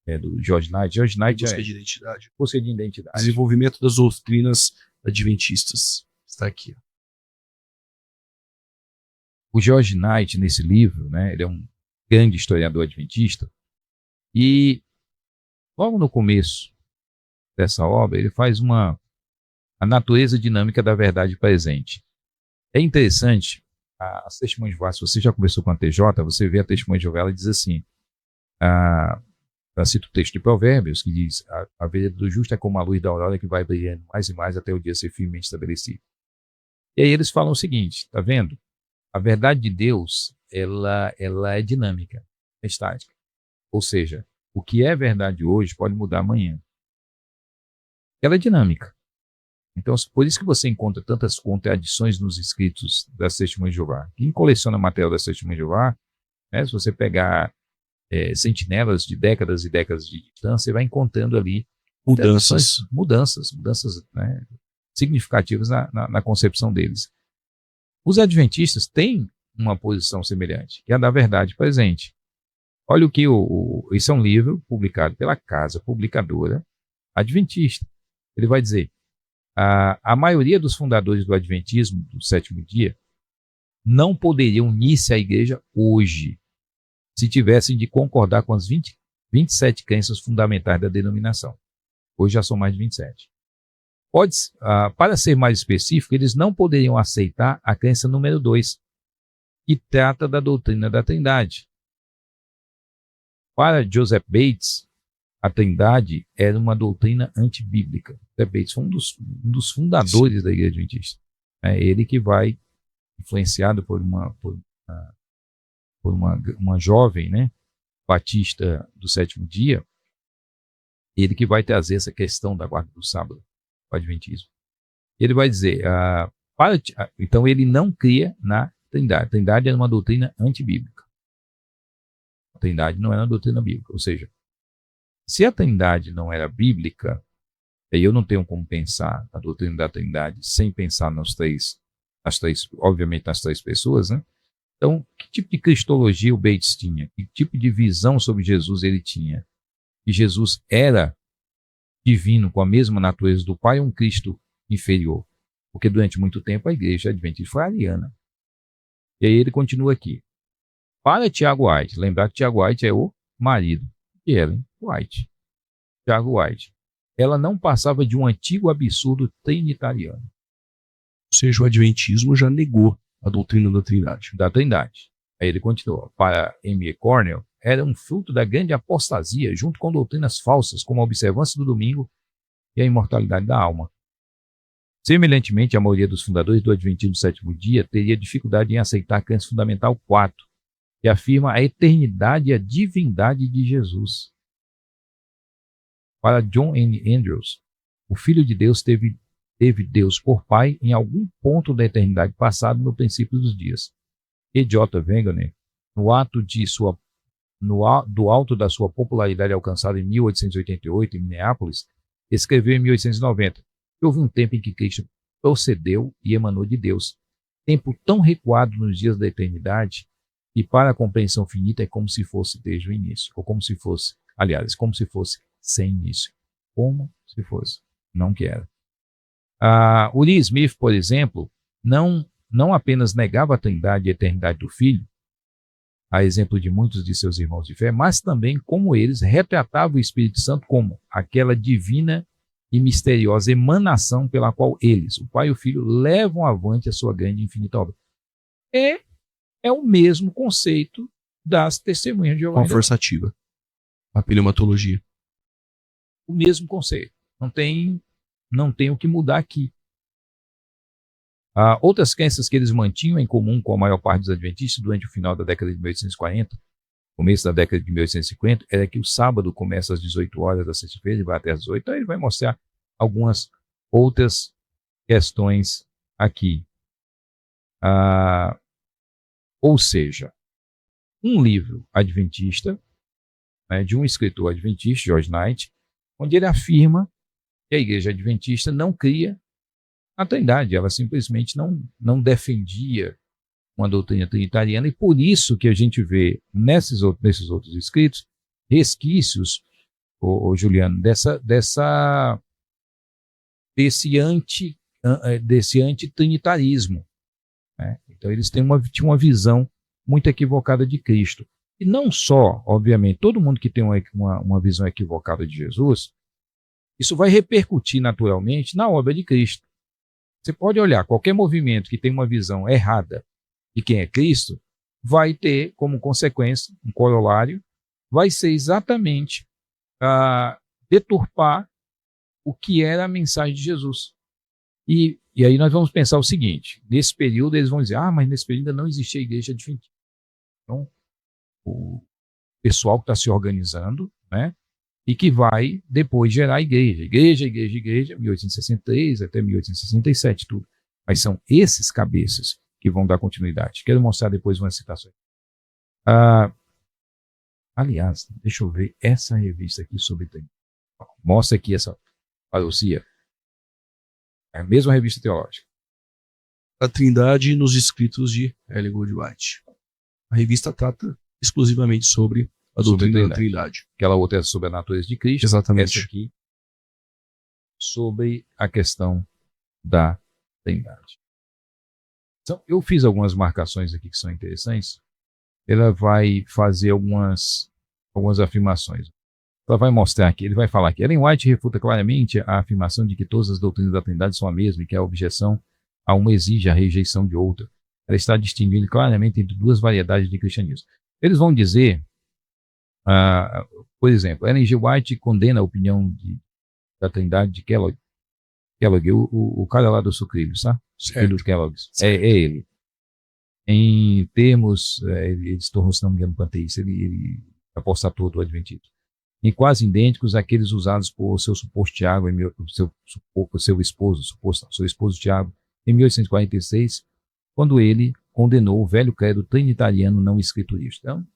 é do George Knight. George Knight Busca de identidade. Busca de identidade. Desenvolvimento das doutrinas adventistas. Está aqui. O George Knight, nesse livro, né, ele é um grande historiador adventista, e logo no começo dessa obra, ele faz a natureza dinâmica da verdade presente. É interessante, as testemunhas de Jeová, se você já conversou com a TJ, você vê a testemunha de Jeová, ela diz assim, ela cita o texto de Provérbios, que diz, a vereda do justo é como a luz da aurora que vai brilhando mais e mais até o dia ser firmemente estabelecido. E aí eles falam o seguinte, tá vendo? A verdade de Deus, ela é dinâmica, é estática. Ou seja, o que é verdade hoje pode mudar amanhã. Ela é dinâmica. Então, por isso que você encontra tantas contradições nos escritos das Testemunhas de Jeová. Quem coleciona material das Testemunhas de Jeová, né, se você pegar sentinelas de décadas e décadas de distância, você vai encontrando ali mudanças, né, significativas na concepção deles. Os adventistas têm uma posição semelhante, que é a da verdade presente. Olha o que esse é um livro publicado pela casa publicadora adventista. Ele vai dizer, a maioria dos fundadores do adventismo do sétimo dia não poderiam unir-se à igreja hoje, se tivessem de concordar com as 27 crenças fundamentais da denominação. Hoje já são mais de 27. Para ser mais específico, eles não poderiam aceitar a crença número 2, que trata da doutrina da Trindade. Para Joseph Bates, a Trindade era uma doutrina antibíblica. Joseph Bates foi um dos fundadores da Igreja Adventista. É ele que vai, influenciado por uma jovem, né, batista do sétimo dia, ele que vai trazer essa questão da guarda do sábado, o Adventismo. Ele vai dizer, então ele não cria na Trindade. A Trindade era uma doutrina antibíblica. A Trindade não era uma doutrina bíblica. Ou seja, se a Trindade não era bíblica, aí eu não tenho como pensar na doutrina da Trindade sem pensar obviamente nas três pessoas, né? Então, que tipo de cristologia o Bates tinha? Que tipo de visão sobre Jesus ele tinha? Que Jesus era divino, com a mesma natureza do Pai, um Cristo inferior. Porque durante muito tempo a igreja adventista foi ariana. E aí ele continua aqui. Para Tiago White, lembrar que Tiago White é o marido de Ellen White. Tiago White. Ela não passava de um antigo absurdo trinitariano. Ou seja, o adventismo já negou a doutrina da Trindade. Da Trindade. Aí ele continua. Para M. Cornell, era um fruto da grande apostasia, junto com doutrinas falsas, como a observância do domingo e a imortalidade da alma. Semelhantemente, a maioria dos fundadores do Adventismo do Sétimo Dia teria dificuldade em aceitar a crença fundamental 4, que afirma a eternidade e a divindade de Jesus. Para John N. Andrews, o Filho de Deus teve Deus por Pai em algum ponto da eternidade passada no princípio dos dias. E J. Wegener, do alto da sua popularidade alcançada em 1888 em Minneapolis, escreveu em 1890 que houve um tempo em que Cristo procedeu e emanou de Deus, tempo tão recuado nos dias da eternidade, e para a compreensão finita é como se fosse desde o início, ou como se fosse, aliás, como se fosse sem início, como se fosse, não que era. Uri Smith, por exemplo, não apenas negava a trindade e a eternidade do Filho, a exemplo de muitos de seus irmãos de fé, mas também, como eles, retratava o Espírito Santo como aquela divina e misteriosa emanação pela qual eles, o Pai e o Filho, levam avante a sua grande e infinita obra. É o mesmo conceito das testemunhas de Jeová. Uma forçativa. A pneumatologia. O mesmo conceito. Não tem o que mudar aqui. Outras crenças que eles mantinham em comum com a maior parte dos adventistas durante o final da década de 1840, começo da década de 1850, era que o sábado começa às 18 horas da sexta-feira e vai até às 18. Então ele vai mostrar algumas outras questões aqui. Ou seja, um livro adventista, né, de um escritor adventista, George Knight, onde ele afirma que a igreja adventista não cria a Trindade, ela simplesmente não defendia uma doutrina trinitariana, e por isso que a gente vê nesses outros escritos resquícios, Juliano, desse antitrinitarismo. Né? Então eles tinham uma visão muito equivocada de Cristo. E não só, obviamente, todo mundo que tem uma visão equivocada de Jesus, isso vai repercutir naturalmente na obra de Cristo. Você pode olhar, qualquer movimento que tem uma visão errada de quem é Cristo, vai ter como consequência, um corolário, vai ser exatamente deturpar o que era a mensagem de Jesus. E aí nós vamos pensar o seguinte, nesse período eles vão dizer, mas nesse período ainda não existia a igreja adventista. Então, o pessoal que está se organizando, né, e que vai depois gerar igreja, 1863 até 1867, tudo. Mas são esses cabeças que vão dar continuidade. Quero mostrar depois umas citações. Aliás, deixa eu ver essa revista aqui sobre Trindade. Mostra aqui essa parousia. É a mesma revista teológica. A Trindade nos escritos de Ellen Gold White. A revista trata exclusivamente sobre a doutrina da Trindade. Aquela outra é sobre a natureza de Cristo. Exatamente. Essa aqui sobre a questão da Trindade. Então, eu fiz algumas marcações aqui que são interessantes. Ela vai fazer algumas afirmações. Ela vai mostrar aqui, ele vai falar aqui. Ellen White refuta claramente a afirmação de que todas as doutrinas da Trindade são a mesma e que a objeção a uma exige a rejeição de outra. Ela está distinguindo claramente entre duas variedades de cristianismo. Eles vão dizer, por exemplo, Ellen G. White condena a opinião da Trindade de Kellogg, o cara lá do Sucrilhos, tá? Filho do Kellogg. É ele. Em termos, ele se tornou, se não me engano, panteísta, ele apostatou do adventismo. Em quase idênticos àqueles usados por seu suposto Tiago, seu esposo Tiago, em 1846, quando ele condenou o velho credo trinitariano não escriturista. Então,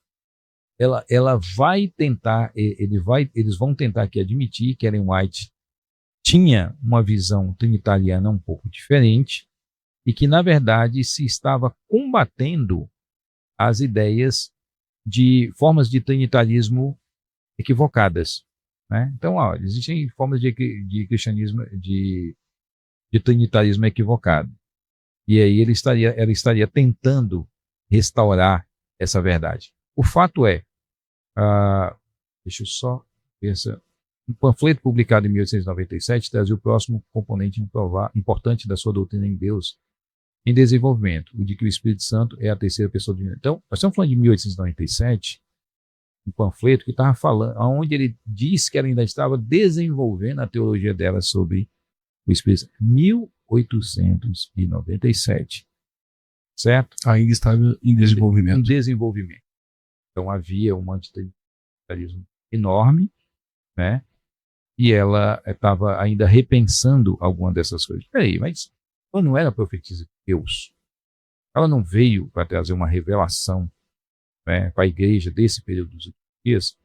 ela vai tentar, eles vão tentar aqui admitir que Ellen White tinha uma visão trinitariana um pouco diferente e que, na verdade, se estava combatendo as ideias de formas de trinitarismo equivocadas. Né? Então, existem formas de cristianismo, de trinitarismo equivocado. E aí ela estaria tentando restaurar essa verdade. O fato é, deixa eu só pensar, um panfleto publicado em 1897 trazia o próximo componente importante da sua doutrina em Deus, em desenvolvimento, o de que o Espírito Santo é a terceira pessoa do divino. Então, nós estamos falando de 1897, um panfleto que estava falando, onde ele disse que ela ainda estava desenvolvendo a teologia dela sobre o Espírito Santo. 1897, certo? Ainda estava em desenvolvimento. Em desenvolvimento. Então havia um anticlericalismo enorme, né? E ela estava ainda repensando alguma dessas coisas. Peraí, mas ela não era profetisa de Deus? Ela não veio para trazer uma revelação, né, para a igreja desse período dos últimos dias?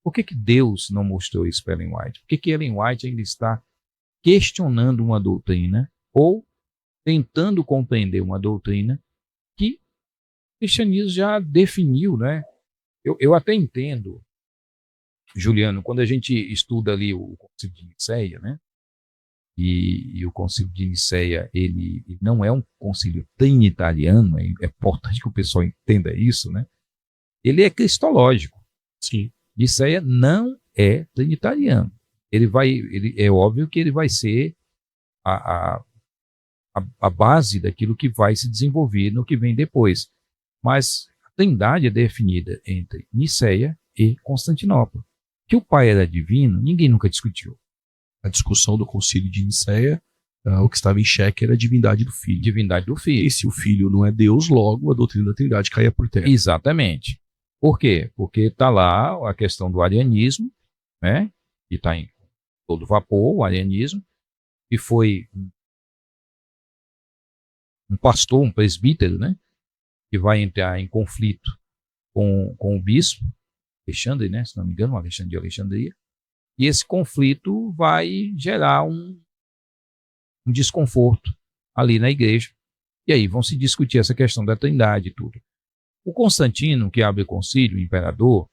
Por que Deus não mostrou isso para Ellen White? Por que Ellen White ainda está questionando uma doutrina ou tentando compreender uma doutrina que o cristianismo já definiu, né? Eu até entendo, Juliano, quando a gente estuda ali o Concílio de Nicéia, né? E o Concílio de Nicéia, ele não é um concílio trinitariano, é importante que o pessoal entenda isso, né? Ele é cristológico. Sim. Nicéia não é trinitariano. Ele é óbvio que ele vai ser a base daquilo que vai se desenvolver no que vem depois. Mas a Trindade é definida entre Nicéia e Constantinopla. Que o Pai era divino, ninguém nunca discutiu. A discussão do Concílio de Nicéia, o que estava em xeque era a divindade do Filho. Divindade do Filho. E se o Filho não é Deus, logo a doutrina da Trindade caia por terra. Exatamente. Por quê? Porque está lá a questão do arianismo, né? Que está em todo vapor, o arianismo, que foi um pastor, um presbítero, né? Que vai entrar em conflito com o bispo, Alexandre, né? Se não me engano, o Alexandre de Alexandria. E esse conflito vai gerar um desconforto ali na igreja. E aí vão se discutir essa questão da Trindade e tudo. O Constantino, que abre o concílio, o imperador,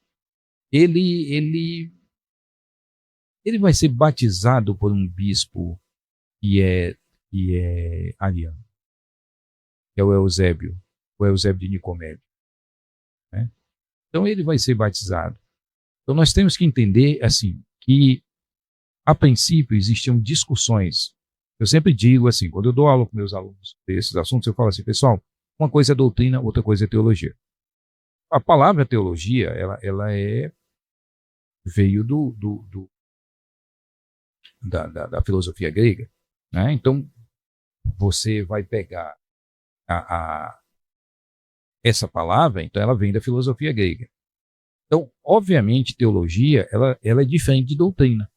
ele vai ser batizado por um bispo que é ariano, que é o Eusébio de Nicomédia, né? Então ele vai ser batizado. Então nós temos que entender assim que a princípio existiam discussões. Eu sempre digo assim, quando eu dou aula com meus alunos desses assuntos, eu falo assim, pessoal, uma coisa é doutrina, outra coisa é teologia. A palavra teologia, ela veio da filosofia grega, né? Então você vai pegar essa palavra, então ela vem da filosofia grega. Então, obviamente, teologia ela é diferente de doutrina.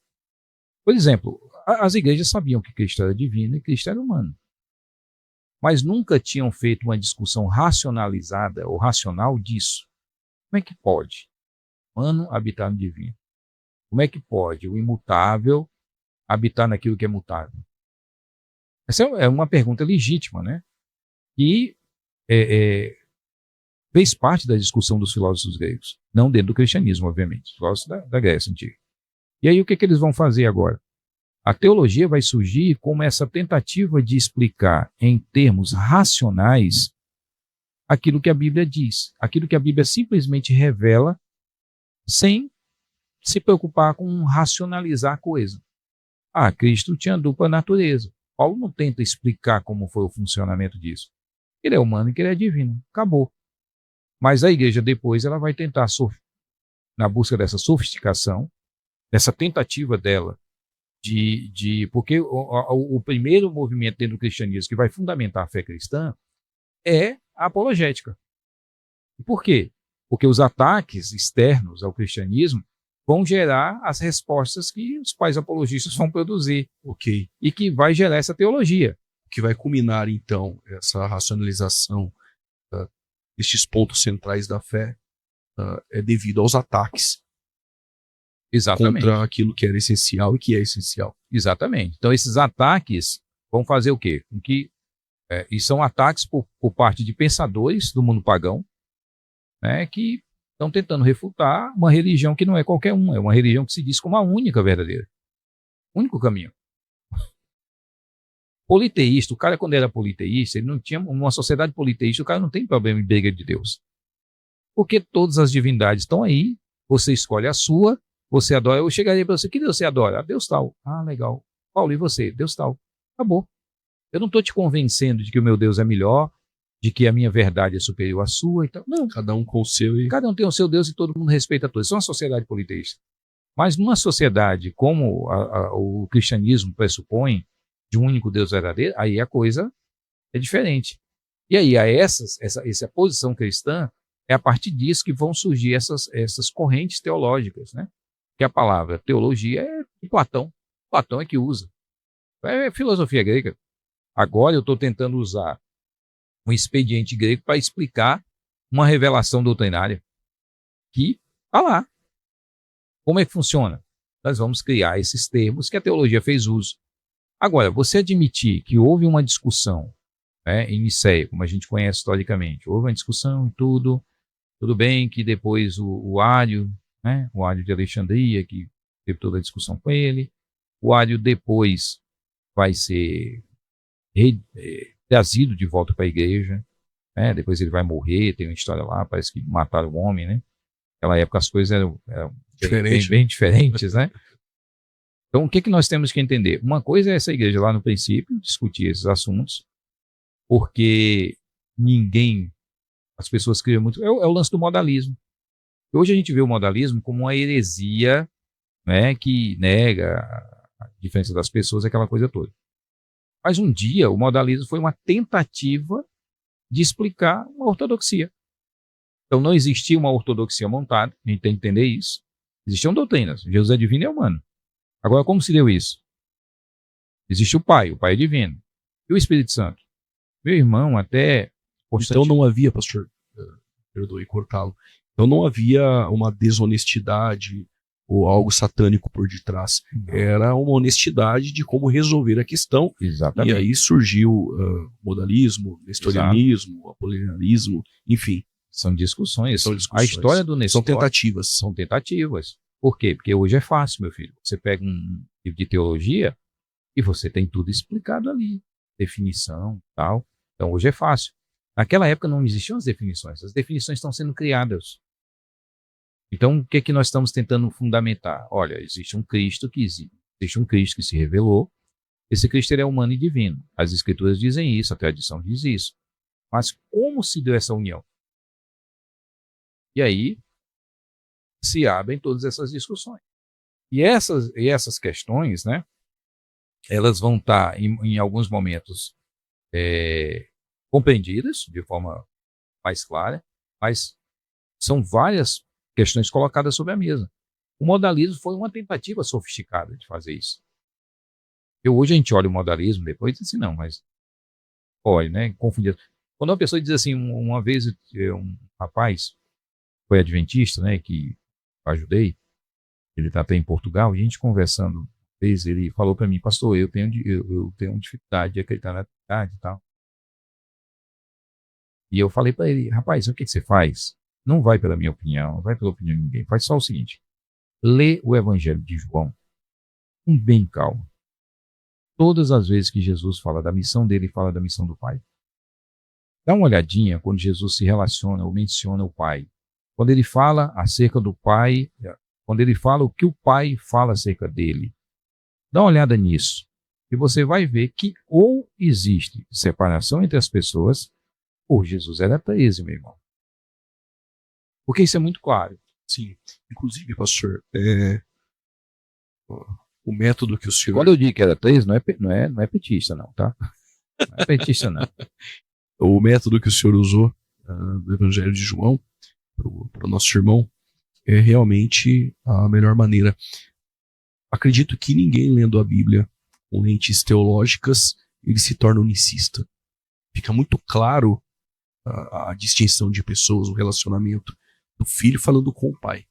Por exemplo, as igrejas sabiam que Cristo era divino e Cristo era humano, mas nunca tinham feito uma discussão racionalizada ou racional disso. Como é que pode o humano habitar no divino? Como é que pode o imutável habitar naquilo que é mutável? Essa é uma pergunta legítima, né? E fez parte da discussão dos filósofos gregos, não dentro do cristianismo, obviamente, filósofos da Grécia Antiga. E aí o que eles vão fazer agora? A teologia vai surgir como essa tentativa de explicar em termos racionais aquilo que a Bíblia diz, aquilo que a Bíblia simplesmente revela sem se preocupar com racionalizar a coisa. Cristo tinha dupla natureza. Paulo não tenta explicar como foi o funcionamento disso. Ele é humano e que ele é divino. Acabou. Mas a igreja depois ela vai tentar, na busca dessa sofisticação, dessa tentativa dela, porque o primeiro movimento dentro do cristianismo que vai fundamentar a fé cristã é a apologética. E por quê? Porque os ataques externos ao cristianismo vão gerar as respostas que os pais apologistas vão produzir. Ok. E que vai gerar essa teologia. O que vai culminar, então, essa racionalização destes pontos centrais da fé é devido aos ataques. Exatamente. Contra aquilo que era essencial e que é essencial. Exatamente. Então, esses ataques vão fazer o quê? E são ataques por parte de pensadores do mundo pagão, né, que estão tentando refutar uma religião que não é qualquer uma, é uma religião que se diz como a única verdadeira. O único caminho. Politeísta, o cara quando era politeísta, ele não tinha uma sociedade politeísta, o cara não tem problema em briga de Deus. Porque todas as divindades estão aí, você escolhe a sua, você adora. Eu chegaria para você, que Deus você adora? Deus tal. Legal. Paulo, e você? Deus tal. Acabou. Eu não estou te convencendo de que o meu Deus é melhor, de que a minha verdade é superior à sua e tal. Não. Cada um com o seu e... Cada um tem o seu Deus e todo mundo respeita todos. Isso é uma sociedade politeísta. Mas numa sociedade como o cristianismo pressupõe, de um único Deus verdadeiro, aí a coisa é diferente. E aí, essa posição cristã, é a partir disso que vão surgir essas correntes teológicas, né? Que a palavra teologia é de Platão. Platão é que usa. É filosofia grega. Agora eu estou tentando usar um expediente grego para explicar uma revelação doutrinária que está lá. Como é que funciona? Nós vamos criar esses termos que a teologia fez uso. Agora, você admitir que houve uma discussão, né, em Nicéia, como a gente conhece historicamente, houve uma discussão e tudo bem que depois o Ário, né, o Ário de Alexandria, que teve toda a discussão com ele, o Ário depois vai ser trazido de volta para a igreja, né, depois ele vai morrer, tem uma história lá, parece que mataram o homem, né? Naquela época as coisas eram bem diferentes, né? Então, o que nós temos que entender? Uma coisa é essa igreja lá no princípio, discutir esses assuntos, porque as pessoas criam muito... É o lance do modalismo. Hoje a gente vê o modalismo como uma heresia, né, que nega a diferença das pessoas, aquela coisa toda. Mas um dia o modalismo foi uma tentativa de explicar uma ortodoxia. Então não existia uma ortodoxia montada, a gente tem que entender isso. Existiam doutrinas, Jesus é divino e é humano. Agora, como se deu isso? Existe o Pai é divino. E o Espírito Santo? Meu irmão, até... Então não havia, pastor, perdoe cortá-lo, então não havia uma desonestidade ou algo satânico por detrás. Era uma honestidade de como resolver a questão. Exatamente. E aí surgiu modalismo, nestorianismo, apolinarismo, enfim. São discussões. A história do Nestor... São tentativas. Por quê? Porque hoje é fácil, meu filho. Você pega um livro de teologia e você tem tudo explicado ali. Definição, tal. Então hoje é fácil. Naquela época não existiam as definições. As definições estão sendo criadas. Então, o que nós estamos tentando fundamentar? Olha, existe um Cristo que se revelou. Esse Cristo é humano e divino. As Escrituras dizem isso, a tradição diz isso. Mas como se deu essa união? E aí se abrem todas essas discussões. E essas questões, né, elas vão estar, em alguns momentos, compreendidas de forma mais clara, mas são várias questões colocadas sobre a mesa. O modalismo foi uma tentativa sofisticada de fazer isso. Hoje a gente olha o modalismo depois e diz assim, não, mas pode, né, confundir. Quando uma pessoa diz assim, uma vez um rapaz foi adventista, né, que eu ajudei, ele está até em Portugal, e a gente conversando, uma vez ele falou para mim, pastor, eu tenho dificuldade de acreditar na Trindade e tal. E eu falei para ele, rapaz, o que você faz? Não vai pela minha opinião, não vai pela opinião de ninguém. Faz só o seguinte, lê o Evangelho de João com bem calma. Todas as vezes que Jesus fala da missão dele, fala da missão do Pai. Dá uma olhadinha quando Jesus se relaciona ou menciona o Pai. Quando ele fala acerca do Pai, quando ele fala o que o Pai fala acerca dele. Dá uma olhada nisso. E você vai ver que ou existe separação entre as pessoas, ou Jesus era 13, meu irmão. Porque isso é muito claro. Sim. Inclusive, pastor, o método que o senhor... Quando eu digo que era 13, não é petista, não, tá? Não é petista, não. O método que o senhor usou do Evangelho de João para o nosso irmão é realmente a melhor maneira. Acredito que ninguém lendo a Bíblia com lentes teológicas, ele se torna unicista. Fica muito claro a distinção de pessoas, o relacionamento do filho falando com o pai.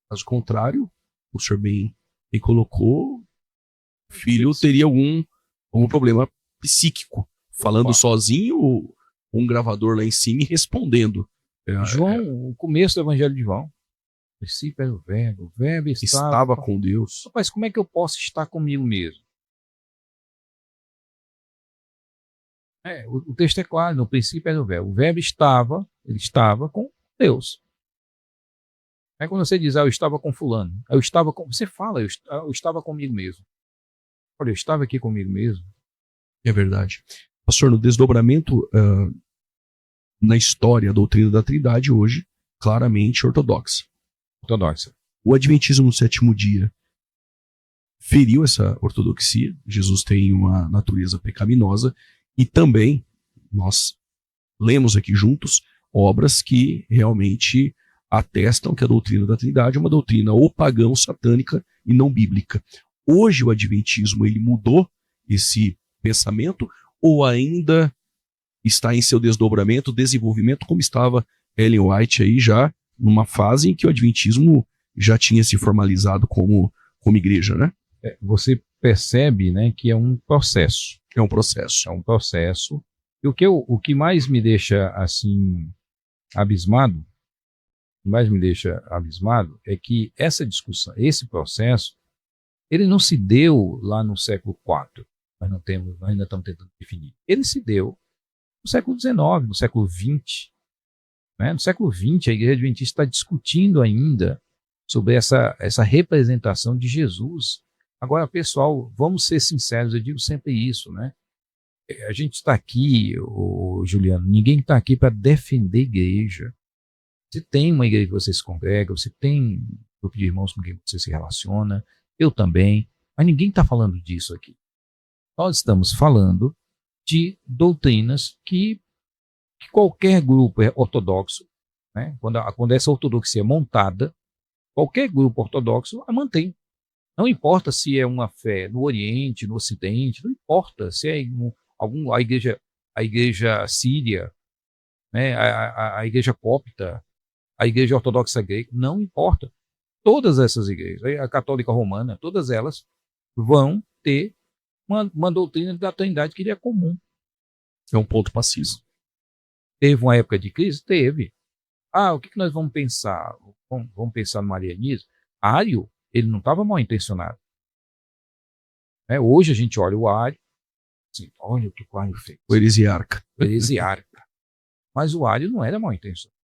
Caso contrário, o senhor bem colocou, o filho teria algum problema psíquico, falando sozinho, um gravador lá em cima e respondendo. João, o começo do Evangelho de João, o princípio era o verbo estava com Deus. Mas como é que eu posso estar comigo mesmo? O texto é claro, no princípio era o verbo ele estava com Deus. Aí quando você diz, eu estava com fulano, você fala, eu estava comigo mesmo. Olha, eu estava aqui comigo mesmo. É verdade. Pastor, no desdobramento na história, a doutrina da Trindade hoje, claramente ortodoxa. Ortodoxa. O Adventismo no sétimo dia feriu essa ortodoxia. Jesus tem uma natureza pecaminosa e também nós lemos aqui juntos obras que realmente atestam que a doutrina da Trindade é uma doutrina ou pagã, satânica e não bíblica. Hoje o Adventismo ele mudou esse pensamento ou ainda está em seu desdobramento, desenvolvimento, como estava Ellen White aí já numa fase em que o Adventismo já tinha se formalizado como igreja, né? Você percebe, né, que é um processo. É um processo. É um processo. E o que mais me deixa assim abismado, é que essa discussão, esse processo, ele não se deu lá no século IV. Nós ainda estamos tentando definir. Ele se deu no século XIX, no século XX. Né? No século XX, a Igreja Adventista está discutindo ainda sobre essa representação de Jesus. Agora, pessoal, vamos ser sinceros, eu digo sempre isso, né? A gente está aqui, Juliano, ninguém está aqui para defender a igreja. Você tem uma igreja que você se congrega, você tem um grupo de irmãos com quem você se relaciona, eu também, mas ninguém está falando disso aqui. Nós estamos falando de doutrinas que qualquer grupo ortodoxo, né, quando essa ortodoxia é montada, qualquer grupo ortodoxo a mantém. Não importa se é uma fé no Oriente, no Ocidente, não importa se é a igreja síria, né, a igreja copta, a igreja ortodoxa grega, não importa. Todas essas igrejas, a católica romana, todas elas vão ter uma doutrina da Trindade que lhe é comum. É um ponto passivo. Teve uma época de crise? Teve. O que nós vamos pensar? Vamos pensar no marianismo? Ário, ele não estava mal intencionado. Hoje a gente olha o Ário, assim, olha o que o Ário fez. O heresiarca. Mas o Ário não era mal intencionado.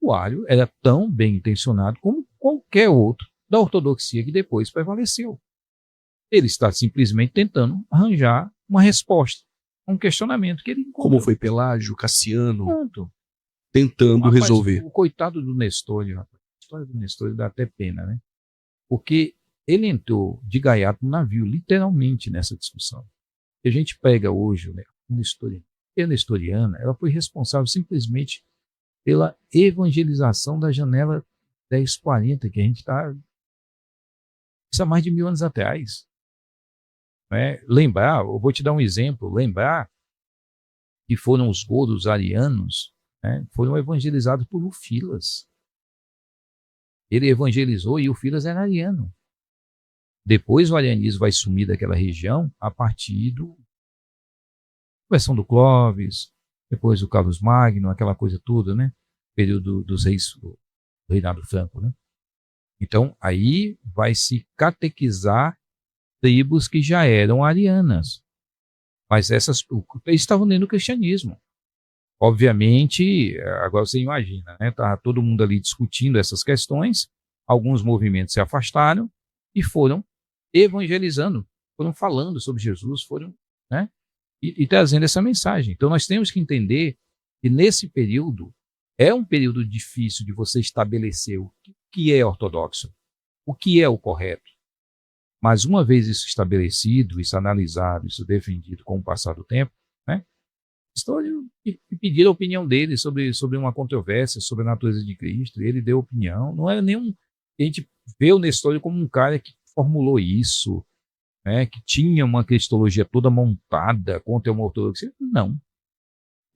O Ário era tão bem intencionado como qualquer outro da ortodoxia que depois prevaleceu. Ele está simplesmente tentando arranjar uma resposta a um questionamento que ele encontrou. Como foi Pelágio, Cassiano, Pronto. Tentando resolver. O coitado do Nestor, a história do Nestor dá até pena, né? Porque ele entrou de gaiato no navio, literalmente, nessa discussão. A gente pega hoje, né, a nestoriana, ela foi responsável simplesmente pela evangelização da janela 1040, que a gente está... Isso há mais de 1000 anos atrás. Lembrar, eu vou te dar um exemplo, lembrar que foram os godos arianos, né, foram evangelizados por Ulfilas. Ele evangelizou e Ulfilas era ariano. Depois o arianismo vai sumir daquela região a partir da versão do Clovis, depois do Carlos Magno, aquela coisa toda, né? Período dos reis, do reinado franco, né? Então, aí vai se catequizar tribos que já eram arianas. Mas eles estavam dentro do cristianismo. Obviamente, agora você imagina, né? Tá todo mundo ali discutindo essas questões, alguns movimentos se afastaram e foram evangelizando, foram falando sobre Jesus, foram, né? E trazendo essa mensagem. Então nós temos que entender que nesse período é um período difícil de você estabelecer o que é ortodoxo, o que é o correto. Mas uma vez isso estabelecido, isso analisado, isso defendido com o passar do tempo, né? E pediram a opinião dele sobre uma controvérsia, sobre a natureza de Cristo, ele deu opinião. Não era nenhum... A gente vê o Nestor como um cara que formulou isso, né, que tinha uma cristologia toda montada contra uma ortodoxia. Não.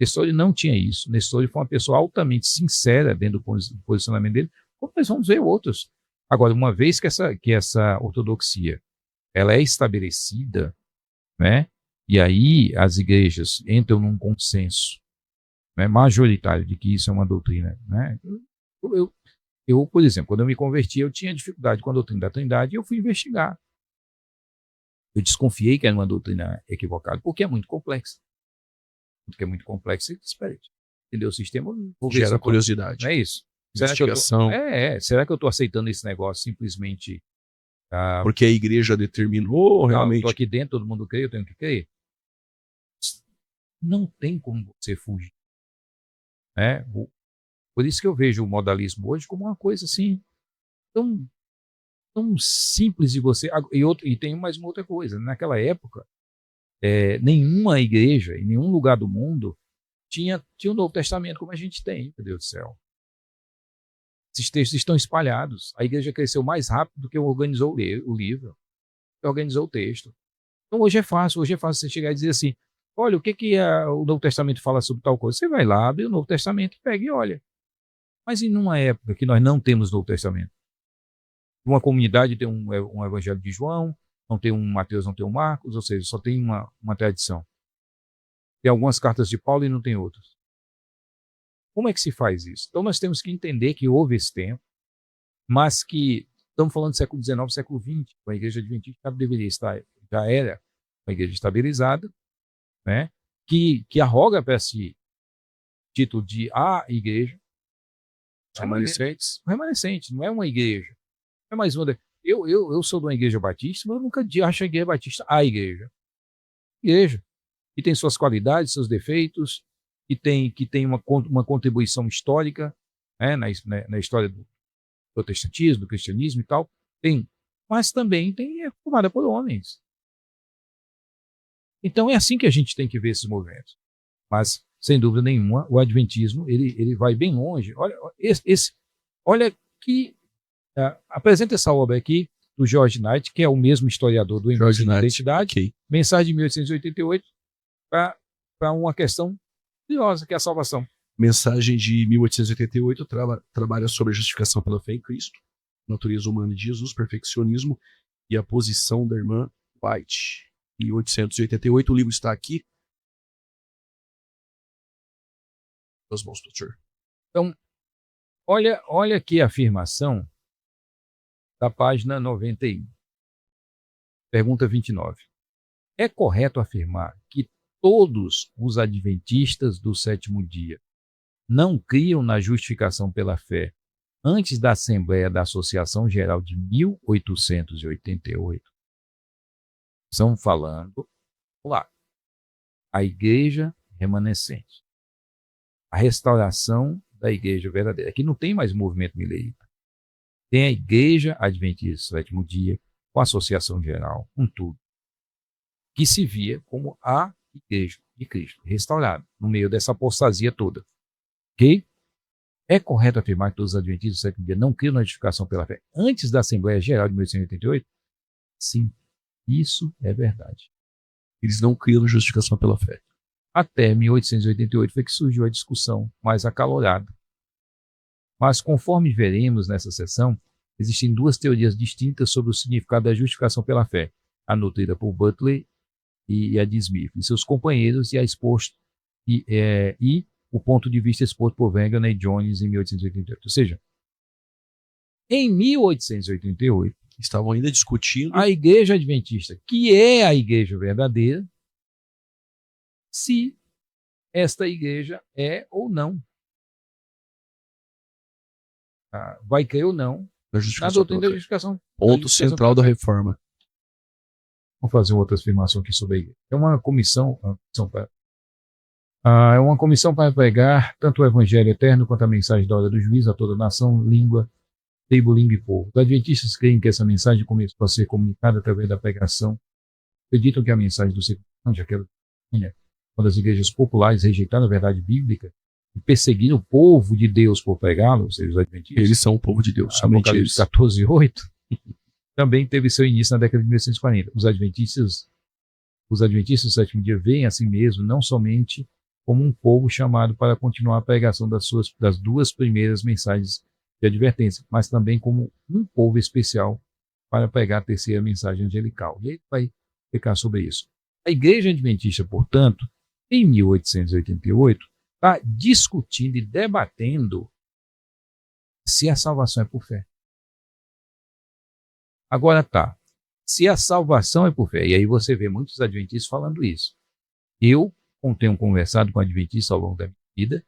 Nestor não tinha isso. Nestor foi uma pessoa altamente sincera dentro do posicionamento dele, como nós vamos ver outros. Agora, uma vez que essa ortodoxia ela é estabelecida, né, e aí as igrejas entram num consenso, né, majoritário de que isso é uma doutrina, né? Eu, por exemplo, quando eu me converti, eu tinha dificuldade com a doutrina da Trindade e eu fui investigar. Eu desconfiei que era uma doutrina equivocada, porque é muito complexa. Porque é muito complexa e diferente. Entendeu? O sistema gera curiosidade. Não é isso? Investigação. Será que eu estou aceitando esse negócio simplesmente... porque a igreja determinou realmente? Estou aqui dentro, todo mundo crê, eu tenho que crer. não tem como você fugir. Né? Por isso que eu vejo o modalismo hoje como uma coisa assim, tão, tão simples de você. E tem mais uma outra coisa. Naquela época, nenhuma igreja, em nenhum lugar do mundo, tinha o Novo Testamento como a gente tem, meu Deus do céu. Esses textos estão espalhados. A igreja cresceu mais rápido do que organizou o livro, que organizou o texto. Então hoje é fácil você chegar e dizer assim, olha, o que o Novo Testamento fala sobre tal coisa? Você vai lá, abre o Novo Testamento, pega e olha. Mas em uma época que nós não temos Novo Testamento, uma comunidade tem um Evangelho de João, não tem um Mateus, não tem um Marcos, ou seja, só tem uma tradição. Tem algumas cartas de Paulo e não tem outras. Como é que se faz isso? Então nós temos que entender que houve esse tempo, mas que estamos falando do século XIX, século XX, a igreja adventista já era uma igreja estabilizada, né? que arroga para si título de a igreja. Remanescente, não é uma igreja. É mais uma. Eu sou de uma igreja batista, mas eu nunca acho a igreja batista a igreja. Igreja. Que tem suas qualidades, seus defeitos, que tem uma contribuição histórica, né, na história do protestantismo, do cristianismo e tal. Tem. Mas também é formada por homens. Então é assim que a gente tem que ver esses movimentos. Mas, sem dúvida nenhuma, o adventismo ele vai bem longe. Olha que apresenta essa obra aqui do George Knight, que é o mesmo historiador do Ensino de Identidade, okay. Mensagem de 1888, para uma questão curiosa, que é a salvação. Mensagem de 1888 trabalha sobre a justificação pela fé em Cristo, natureza humana de Jesus, perfeccionismo e a posição da irmã White. 1888, o livro está aqui. As mãos, doutor. Então, olha aqui a afirmação da página 91. Pergunta 29. É correto afirmar que todos os adventistas do sétimo dia não criam na justificação pela fé antes da Assembleia da Associação Geral de 1888? Estão falando, lá, a igreja remanescente, a restauração da igreja verdadeira. Aqui não tem mais movimento mileíta. Tem a igreja adventista do sétimo dia, com a associação geral, com tudo, que se via como a igreja de Cristo, restaurada, no meio dessa apostasia toda. Ok? É correto afirmar que todos os adventistas do sétimo dia não criam na justificação pela fé antes da Assembleia Geral de 1888? Sim, isso é verdade. Eles não criam na justificação pela fé. Até 1888 foi que surgiu a discussão mais acalorada. Mas, conforme veremos nessa sessão, existem duas teorias distintas sobre o significado da justificação pela fé, a nutrida por Butler e a de Smith e seus companheiros, e o ponto de vista exposto por Wenger e Jones em 1888. Ou seja, em 1888, estavam ainda discutindo a igreja adventista, que é a igreja verdadeira, se esta igreja é ou não, vai crer ou não na doutrina da justificação. Ponto central da reforma. Vamos fazer outra afirmação aqui sobre a igreja. É uma comissão para pregar tanto o evangelho eterno quanto a mensagem da hora do juízo a toda nação, língua, tribo, língua e povo. Os adventistas creem que essa mensagem começou a ser comunicada através da pregação. Acreditam que a mensagem do século, já que uma das igrejas populares rejeitaram a verdade bíblica e perseguiram o povo de Deus por pregá-lo, ou seja, os adventistas. Eles são o povo de Deus, somente eles. 14:8 também teve seu início na década de 1940. Os adventistas do sétimo dia veem a si mesmo não somente como um povo chamado para continuar a pregação das duas primeiras mensagens de advertência, mas também como um povo especial para pregar a terceira mensagem angelical. E ele vai explicar sobre isso. A igreja adventista, portanto, em 1888, está discutindo e debatendo se a salvação é por fé. Agora se a salvação é por fé, e aí você vê muitos adventistas falando isso. Eu tenho conversado com adventistas ao longo da minha vida,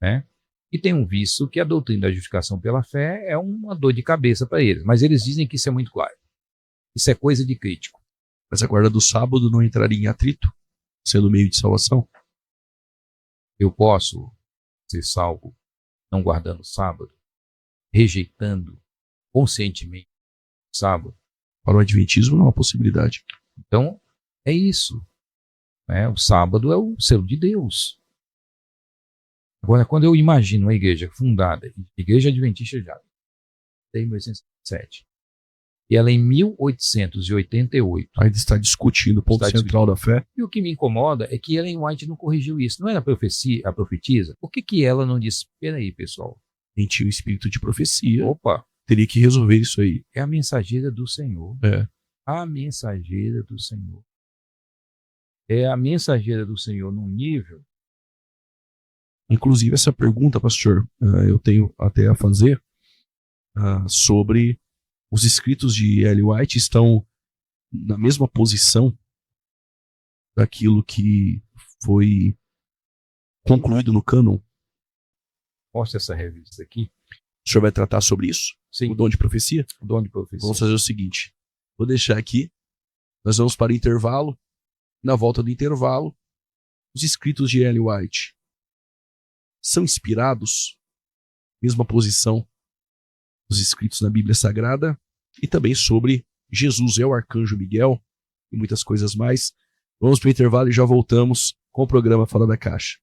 né, e tenho visto que a doutrina da justificação pela fé é uma dor de cabeça para eles, mas eles dizem que isso é muito claro. Isso é coisa de crítico. Mas a guarda do sábado não entraria em atrito, sendo meio de salvação? Eu posso ser salvo não guardando o sábado, rejeitando conscientemente o sábado? Para o adventismo não é uma possibilidade. Então, é isso. Né? O sábado é o selo de Deus. Agora, quando eu imagino uma igreja fundada, Igreja Adventista já, em 1807, e ela em 1888... Ainda está discutindo o ponto central da fé. E o que me incomoda é que Ellen White não corrigiu isso. Não era a profetisa? Por que ela não disse, peraí, pessoal? Quem tinha o espírito de profecia, Opa, teria que resolver isso aí. é a mensageira do Senhor. É. A mensageira do Senhor. É a mensageira do Senhor num nível... Inclusive, essa pergunta, pastor, eu tenho até a fazer sobre os escritos de Ellen White estão na mesma posição daquilo que foi concluído no cânon. Mostra essa revista aqui. O senhor vai tratar sobre isso? Sim. O dom de profecia? O dom de profecia. Vamos fazer o seguinte. Vou deixar aqui. Nós vamos para o intervalo. Na volta do intervalo, os escritos de Ellen White são inspirados, mesma posição dos escritos na Bíblia Sagrada, e também sobre Jesus é o Arcanjo Miguel e muitas coisas mais. Vamos para o intervalo e já voltamos com o programa Fora da Caixa.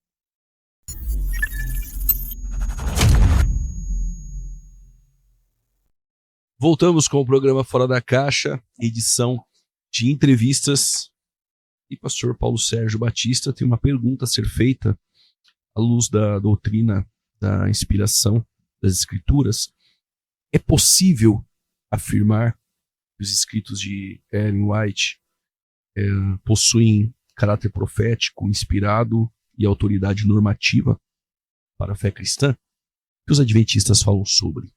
Voltamos com o programa Fora da Caixa, edição de entrevistas. E pastor Paulo Sérgio Batista tem uma pergunta a ser feita à luz da doutrina da inspiração das Escrituras. É possível afirmar que os escritos de Ellen White possuem caráter profético, inspirado e autoridade normativa para a fé cristã? O que os adventistas falam sobre?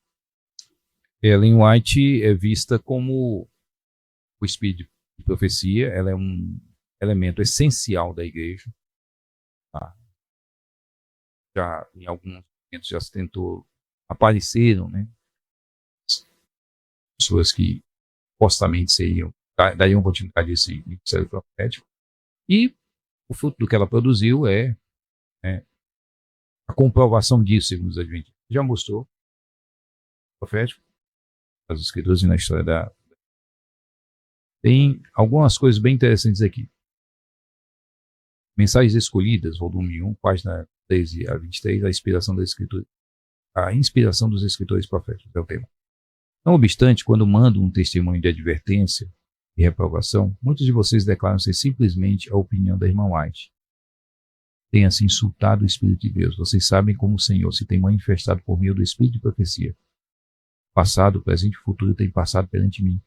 Ellen White é vista como o espírito de profecia. Ela é um elemento essencial da igreja. Tá? Já em alguns momentos já se tentou, apareceram, né, pessoas que supostamente dariam oportunidade a esse ministério profético, e o fruto do que ela produziu é a comprovação disso, segundo os adventistas. Já mostrou profético nas escrituras e na história Tem algumas coisas bem interessantes aqui. Mensagens Escolhidas, volume 1, página 13 a 23, a inspiração da escritura. A inspiração dos escritores proféticos é o tema. Não obstante, quando mando um testemunho de advertência e reprovação, muitos de vocês declaram ser simplesmente a opinião da irmã White. Tenha-se insultado o Espírito de Deus. Vocês sabem como o Senhor se tem manifestado por meio do Espírito de profecia. Passado, presente e futuro tem passado perante mim.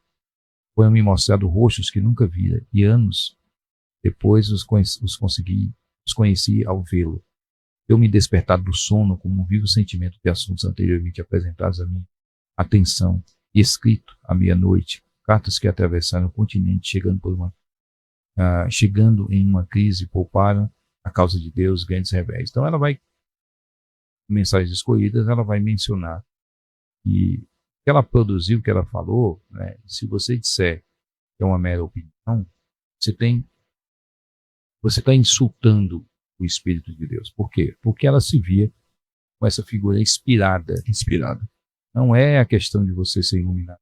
Foram-me mostrado rostos que nunca vira, e anos depois os conheci ao vê-lo. Eu me despertado do sono com um vivo sentimento de assuntos anteriormente apresentados a mim. Atenção, e escrito à meia-noite, cartas que atravessaram o continente, chegando em uma crise, pouparam a causa de Deus grandes revés. Então ela vai, mensagens escolhidas, ela vai mencionar que o que ela produziu, o que ela falou, né, se você disser que é uma mera opinião, você está insultando o Espírito de Deus. Por quê? Porque ela se via com essa figura inspirada. Não é a questão de você ser iluminado,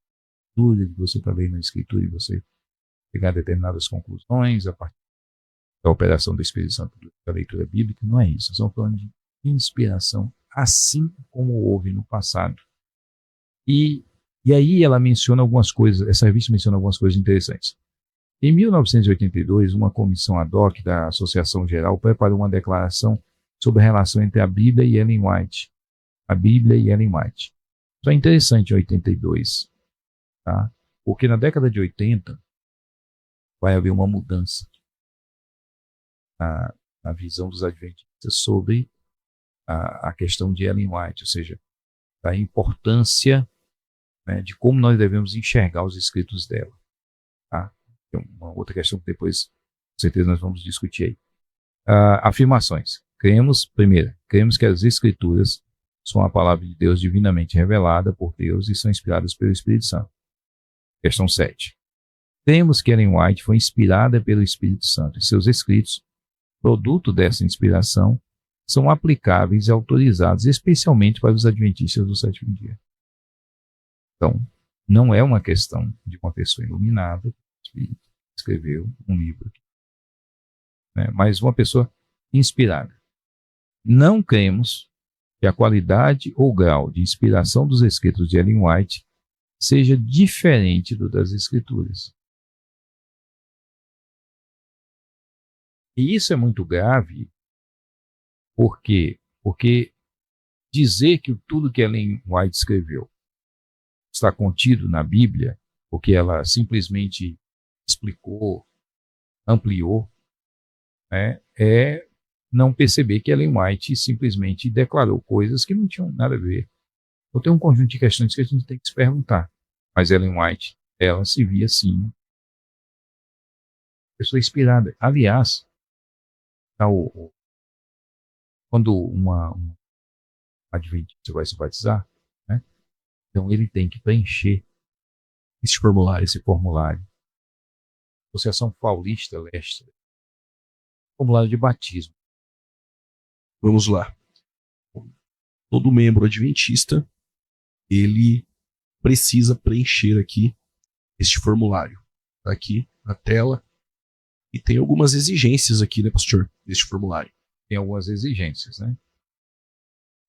de você estar lendo a Escritura e você pegar determinadas conclusões a partir da operação do Espírito Santo da leitura bíblica. Não é isso. Nós estamos falando de inspiração, assim como houve no passado. E aí ela menciona algumas coisas, essa revista menciona algumas coisas interessantes. Em 1982, uma comissão ad hoc da Associação Geral preparou uma declaração sobre a relação entre a Bíblia e Ellen White. A Bíblia e Ellen White. Isso é interessante em 82, tá? Porque na década de 80 vai haver uma mudança na visão dos adventistas sobre a questão de Ellen White, ou seja, a importância, né, de como nós devemos enxergar os escritos dela. Tá? É uma outra questão que depois, com certeza, nós vamos discutir aí. Afirmações. Primeiro, cremos que as escrituras são a palavra de Deus divinamente revelada por Deus e são inspiradas pelo Espírito Santo. Questão 7. Cremos que Ellen White foi inspirada pelo Espírito Santo e seus escritos, produto dessa inspiração, são aplicáveis e autorizados especialmente para os adventistas do sétimo dia. Então, não é uma questão de uma pessoa iluminada que escreveu um livro, né, mas uma pessoa inspirada. Não cremos que a qualidade ou grau de inspiração dos escritos de Ellen White seja diferente do das Escrituras. E isso é muito grave, porque dizer que tudo que Ellen White escreveu está contido na Bíblia, porque ela simplesmente explicou, ampliou, né, é não perceber que Ellen White simplesmente declarou coisas que não tinham nada a ver. Então tem um conjunto de questões que a gente tem que se perguntar. Mas Ellen White, ela se via assim, pessoa inspirada. Aliás, quando um adventista vai se batizar, né, então ele tem que preencher esse formulário. Associação Paulista Leste, formulário de batismo. Vamos lá. Todo membro adventista, ele precisa preencher aqui este formulário. Tá aqui na tela. E tem algumas exigências aqui, né, pastor, deste formulário. Tem algumas exigências, né?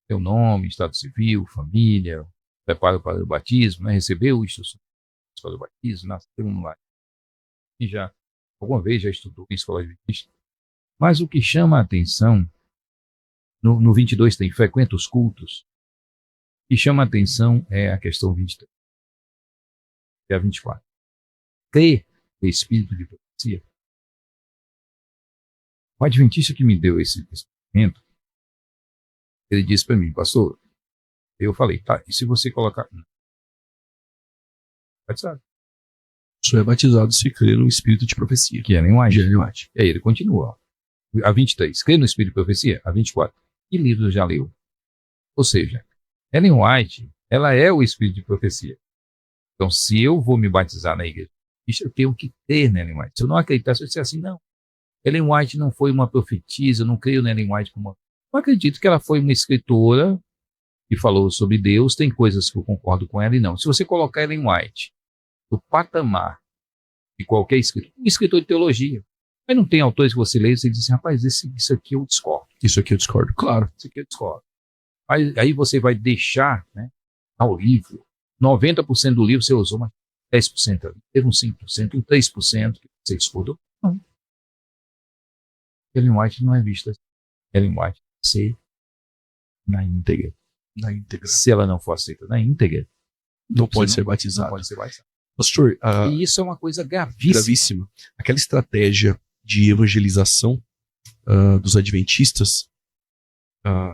Seu nome, estado civil, família, preparo para o batismo, né? Recebeu instruções para o batismo, nasceu no lar. E já, alguma vez, já estudou em escola adventista. Mas o que chama a atenção, no 22 tem frequenta os cultos, o que chama a atenção é a questão 23, e a 24. Crê no Espírito de profecia. O adventista que me deu esse momento, ele disse para mim, pastor, eu falei, tá, e se você colocar... Batizado. O senhor é batizado se crê no Espírito de profecia. Que é Ellen White. White. E aí ele continua. A 23, crê no Espírito de profecia? A 24, que livro já leu? Ou seja, Ellen White, ela é o Espírito de profecia. Então, se eu vou me batizar na igreja, eu tenho que crer na Ellen White. Se eu não acreditar, se eu disser assim, não, Ellen White não foi uma profetisa, eu não creio na Ellen White como uma... Eu acredito que ela foi uma escritora que falou sobre Deus, tem coisas que eu concordo com ela e não. Se você colocar Ellen White no patamar de qualquer escritor de teologia, mas não tem autores que você lê e você diz assim, rapaz, isso aqui eu discordo. Isso aqui eu discordo, claro. Isso aqui eu discordo. Aí você vai deixar, né, ao livro, 90% do livro você usou, mas 10% ali, teve um 5%, um 3% que você discordou. Não. Ellen White não é vista assim. Ellen White ser na íntegra. Se ela não for aceita na íntegra, não pode ser batizada. Não pode ser batizada. Pastor, e isso é uma coisa gravíssima. Aquela estratégia de evangelização dos adventistas,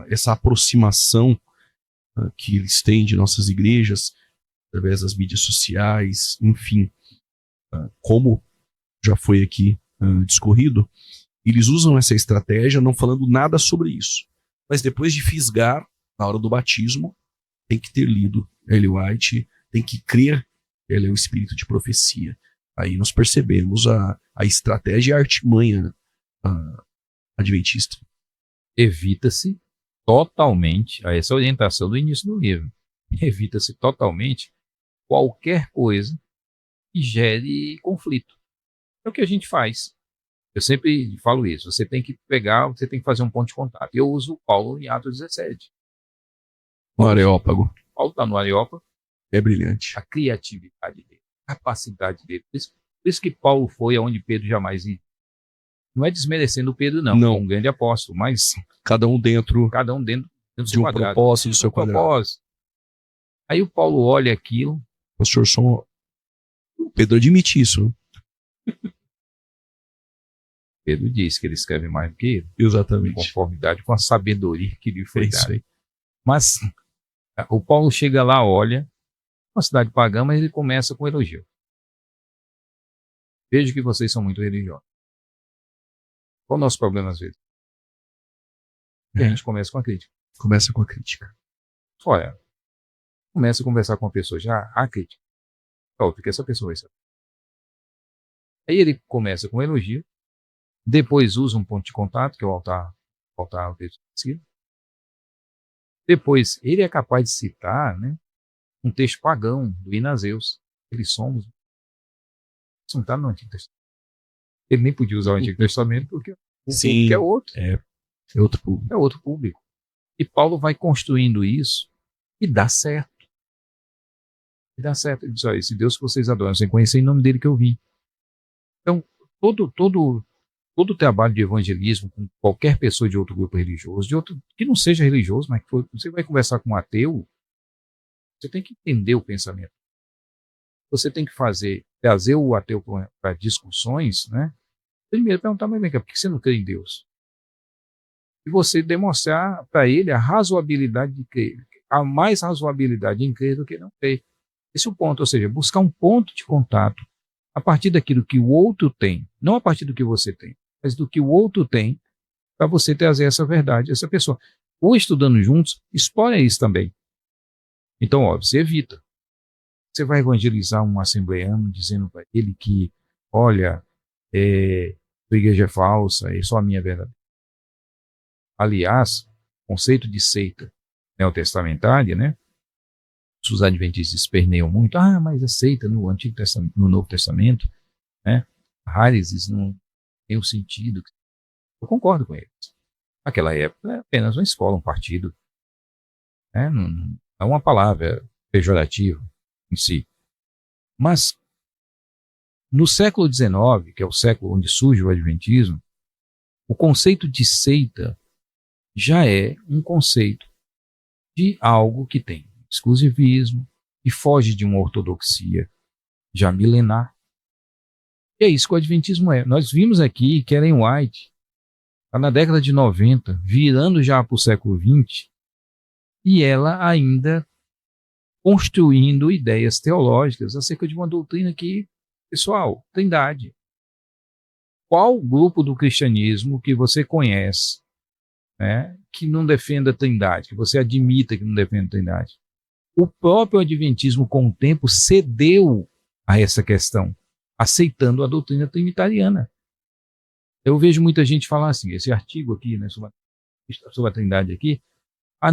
essa aproximação que eles têm de nossas igrejas, através das mídias sociais, enfim, como já foi aqui discorrido, eles usam essa estratégia não falando nada sobre isso. Mas depois de fisgar, na hora do batismo, tem que ter lido Ellen White, tem que crer que ele é o Espírito de profecia. Aí nós percebemos a estratégia e a artimanha adventista. Evita-se totalmente, essa orientação do início do livro, evita-se totalmente qualquer coisa que gere conflito. É o que a gente faz. Eu sempre falo isso, você tem que fazer um ponto de contato. Eu uso Paulo em Atos 17. No Areópago. Paulo está no Areópago. É brilhante. A criatividade dele, a capacidade dele. Por isso que Paulo foi aonde Pedro jamais ia. Não é desmerecendo o Pedro, não. É um grande apóstolo, mas cada um dentro de um propósito do seu quadrado. Aí o Paulo olha aquilo. Pastor, o Pedro admite isso. Pedro diz que ele escreve mais do que ele. Exatamente. Em conformidade com a sabedoria que lhe foi dada. Mas o Paulo chega lá, olha, uma cidade pagã, mas ele começa com elogio. Vejo que vocês são muito religiosos. Qual é o nosso problema às vezes? A gente começa com a crítica. Começa com a crítica. Olha, começa a conversar com a pessoa, já há crítica. O que essa pessoa vai saber? Aí ele começa com elogio, depois usa um ponto de contato, que é o altar Voltar ao texto. Depois, ele é capaz de citar, né, um texto pagão do Inazeus. Eles somos. Isso não está no Antigo Testamento. Ele nem podia usar o Antigo Testamento porque o público é outro. É outro público. É outro público. E Paulo vai construindo isso e dá certo. E dá certo. Ele diz, olha, esse Deus que vocês adoram, sem conhecer em nome dele que eu vim. Então, todo o trabalho de evangelismo com qualquer pessoa de outro grupo religioso, de outro que não seja religioso, mas que você vai conversar com um ateu, você tem que entender o pensamento. Você tem que trazer o ateu para discussões, né? Primeiro, perguntar, mas vem cá, por que você não crê em Deus? E você demonstrar para ele a razoabilidade de crer. Há mais razoabilidade em crer do que não crer. Esse é o ponto, ou seja, buscar um ponto de contato a partir daquilo que o outro tem, não a partir do que você tem, mas do que o outro tem, para você trazer essa verdade, essa pessoa. Ou estudando juntos, explora isso também. Então, óbvio, você evita. Você vai evangelizar um assembleano dizendo para ele que, olha, a igreja é falsa, é só a minha verdade. Aliás, o conceito de seita neotestamentária, né? Os adventistas esperneiam muito, mas a seita no Antigo Testamento, no Novo Testamento, né? Háresis não tem o sentido. Eu concordo com eles. Naquela época, é apenas uma escola, um partido. Né? Não é uma palavra pejorativa em si. Mas, no século XIX, que é o século onde surge o Adventismo, o conceito de seita já é um conceito de algo que tem exclusivismo e foge de uma ortodoxia já milenar. E é isso que o Adventismo é. Nós vimos aqui que Ellen White, na década de 90, virando já para o século XX, e ela ainda construindo ideias teológicas acerca de uma doutrina que, pessoal, trindade. Qual grupo do cristianismo que você conhece, né, que não defenda a trindade, que você admita que não defenda a trindade? O próprio Adventismo, com o tempo, cedeu a essa questão, aceitando a doutrina trinitariana. Eu vejo muita gente falar assim, esse artigo aqui, né, sobre a trindade aqui,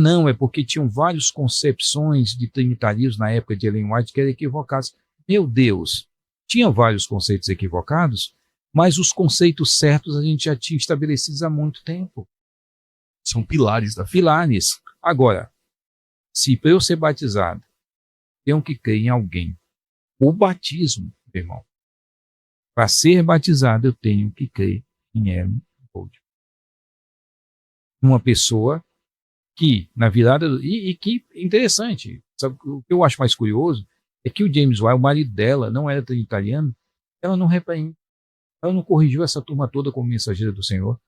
não, é porque tinham várias concepções de trinitarismo na época de Ellen White que eram equivocadas. Meu Deus, tinha vários conceitos equivocados, mas os conceitos certos a gente já tinha estabelecidos há muito tempo. São pilares da fé. Pilares. Agora, se para eu ser batizado, tenho que crer em alguém. O batismo, meu irmão, para ser batizado, eu tenho que crer em Ellen White. Uma pessoa que, na virada... E que, interessante, sabe, o que eu acho mais curioso é que o James White, o marido dela, não era trinitariano, ela não repreende. Ela não corrigiu essa turma toda como mensageira do Senhor.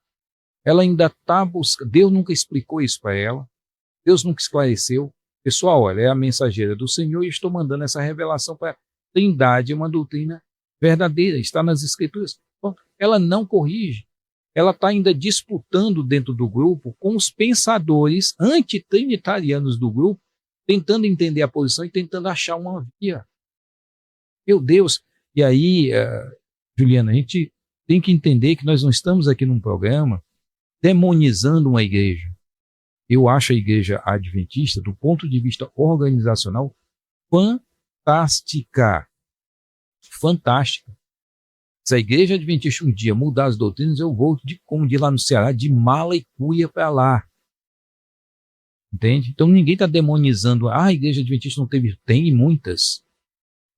Ela ainda está buscando... Deus nunca explicou isso para ela. Deus nunca esclareceu. Pessoal, ela é a mensageira do Senhor e estou mandando essa revelação para a Trindade, é uma doutrina verdadeira, está nas Escrituras. Bom, ela não corrige. Ela está ainda disputando dentro do grupo com os pensadores antitrinitarianos do grupo, tentando entender a posição e tentando achar uma via. Meu Deus! E aí, Juliana, a gente tem que entender que nós não estamos aqui num programa demonizando uma igreja. Eu acho a igreja adventista, do ponto de vista organizacional, fantástica. Fantástica. Se a igreja adventista um dia mudar as doutrinas, eu vou, como de lá no Ceará, de mala e cuia para lá. Entende? Então ninguém está demonizando. A igreja adventista não teve. Tem muitas.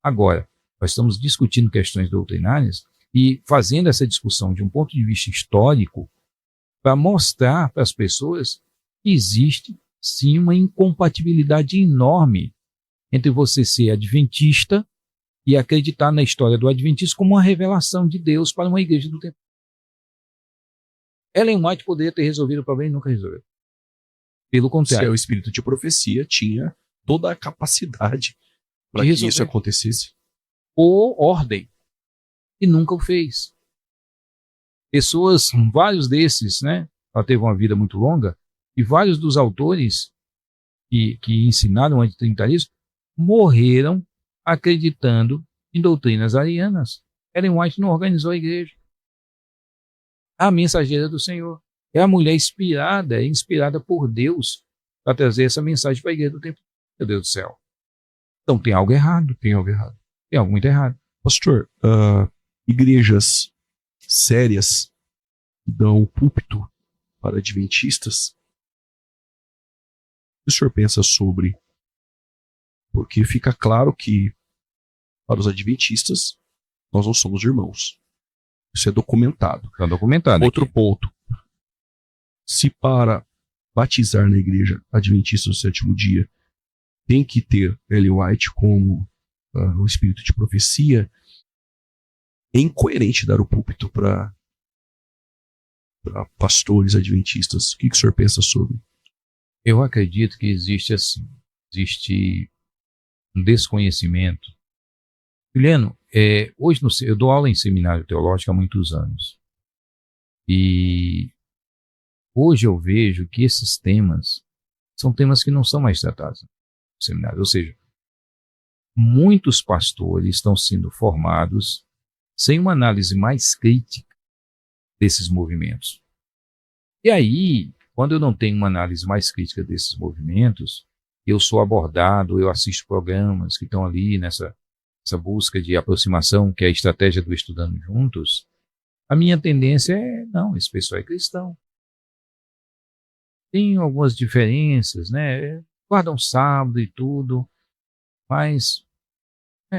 Agora, nós estamos discutindo questões doutrinárias e fazendo essa discussão de um ponto de vista histórico para mostrar para as pessoas que existe, sim, uma incompatibilidade enorme entre você ser adventista e acreditar na história do adventismo como uma revelação de Deus para uma igreja do tempo. Ellen White poderia ter resolvido o problema e nunca resolveu. Pelo contrário. Se é o espírito de profecia, tinha toda a capacidade para que isso acontecesse. Por ordem. E nunca o fez. Pessoas, vários desses, né? Ela teve uma vida muito longa, e vários dos autores que ensinaram o antitrinitarismo morreram acreditando em doutrinas arianas. Ellen White não organizou a igreja. A mensageira do Senhor. É a mulher inspirada por Deus para trazer essa mensagem para a igreja do tempo. Meu Deus do céu. Então tem algo errado. Tem algo muito errado. Pastor, igrejas sérias que dão púlpito para adventistas, o que o senhor pensa sobre? Porque fica claro que para os adventistas nós não somos irmãos. Isso é documentado. Está documentado. Outro aqui. ponto. Se para batizar na igreja adventista do sétimo dia tem que ter Ellen White como o espírito de profecia, é incoerente dar o púlpito para pastores adventistas. O que o senhor pensa sobre? Eu acredito que existe um desconhecimento. Juliano, hoje eu dou aula em seminário teológico há muitos anos. E hoje eu vejo que esses temas são temas que não são mais tratados no seminário. Ou seja, muitos pastores estão sendo formados sem uma análise mais crítica desses movimentos. E aí, quando eu não tenho uma análise mais crítica desses movimentos, eu sou abordado, eu assisto programas que estão ali nessa busca de aproximação, que é a estratégia do Estudando Juntos, a minha tendência é, não, esse pessoal é cristão. Tem algumas diferenças, né? Guardam sábado e tudo, mas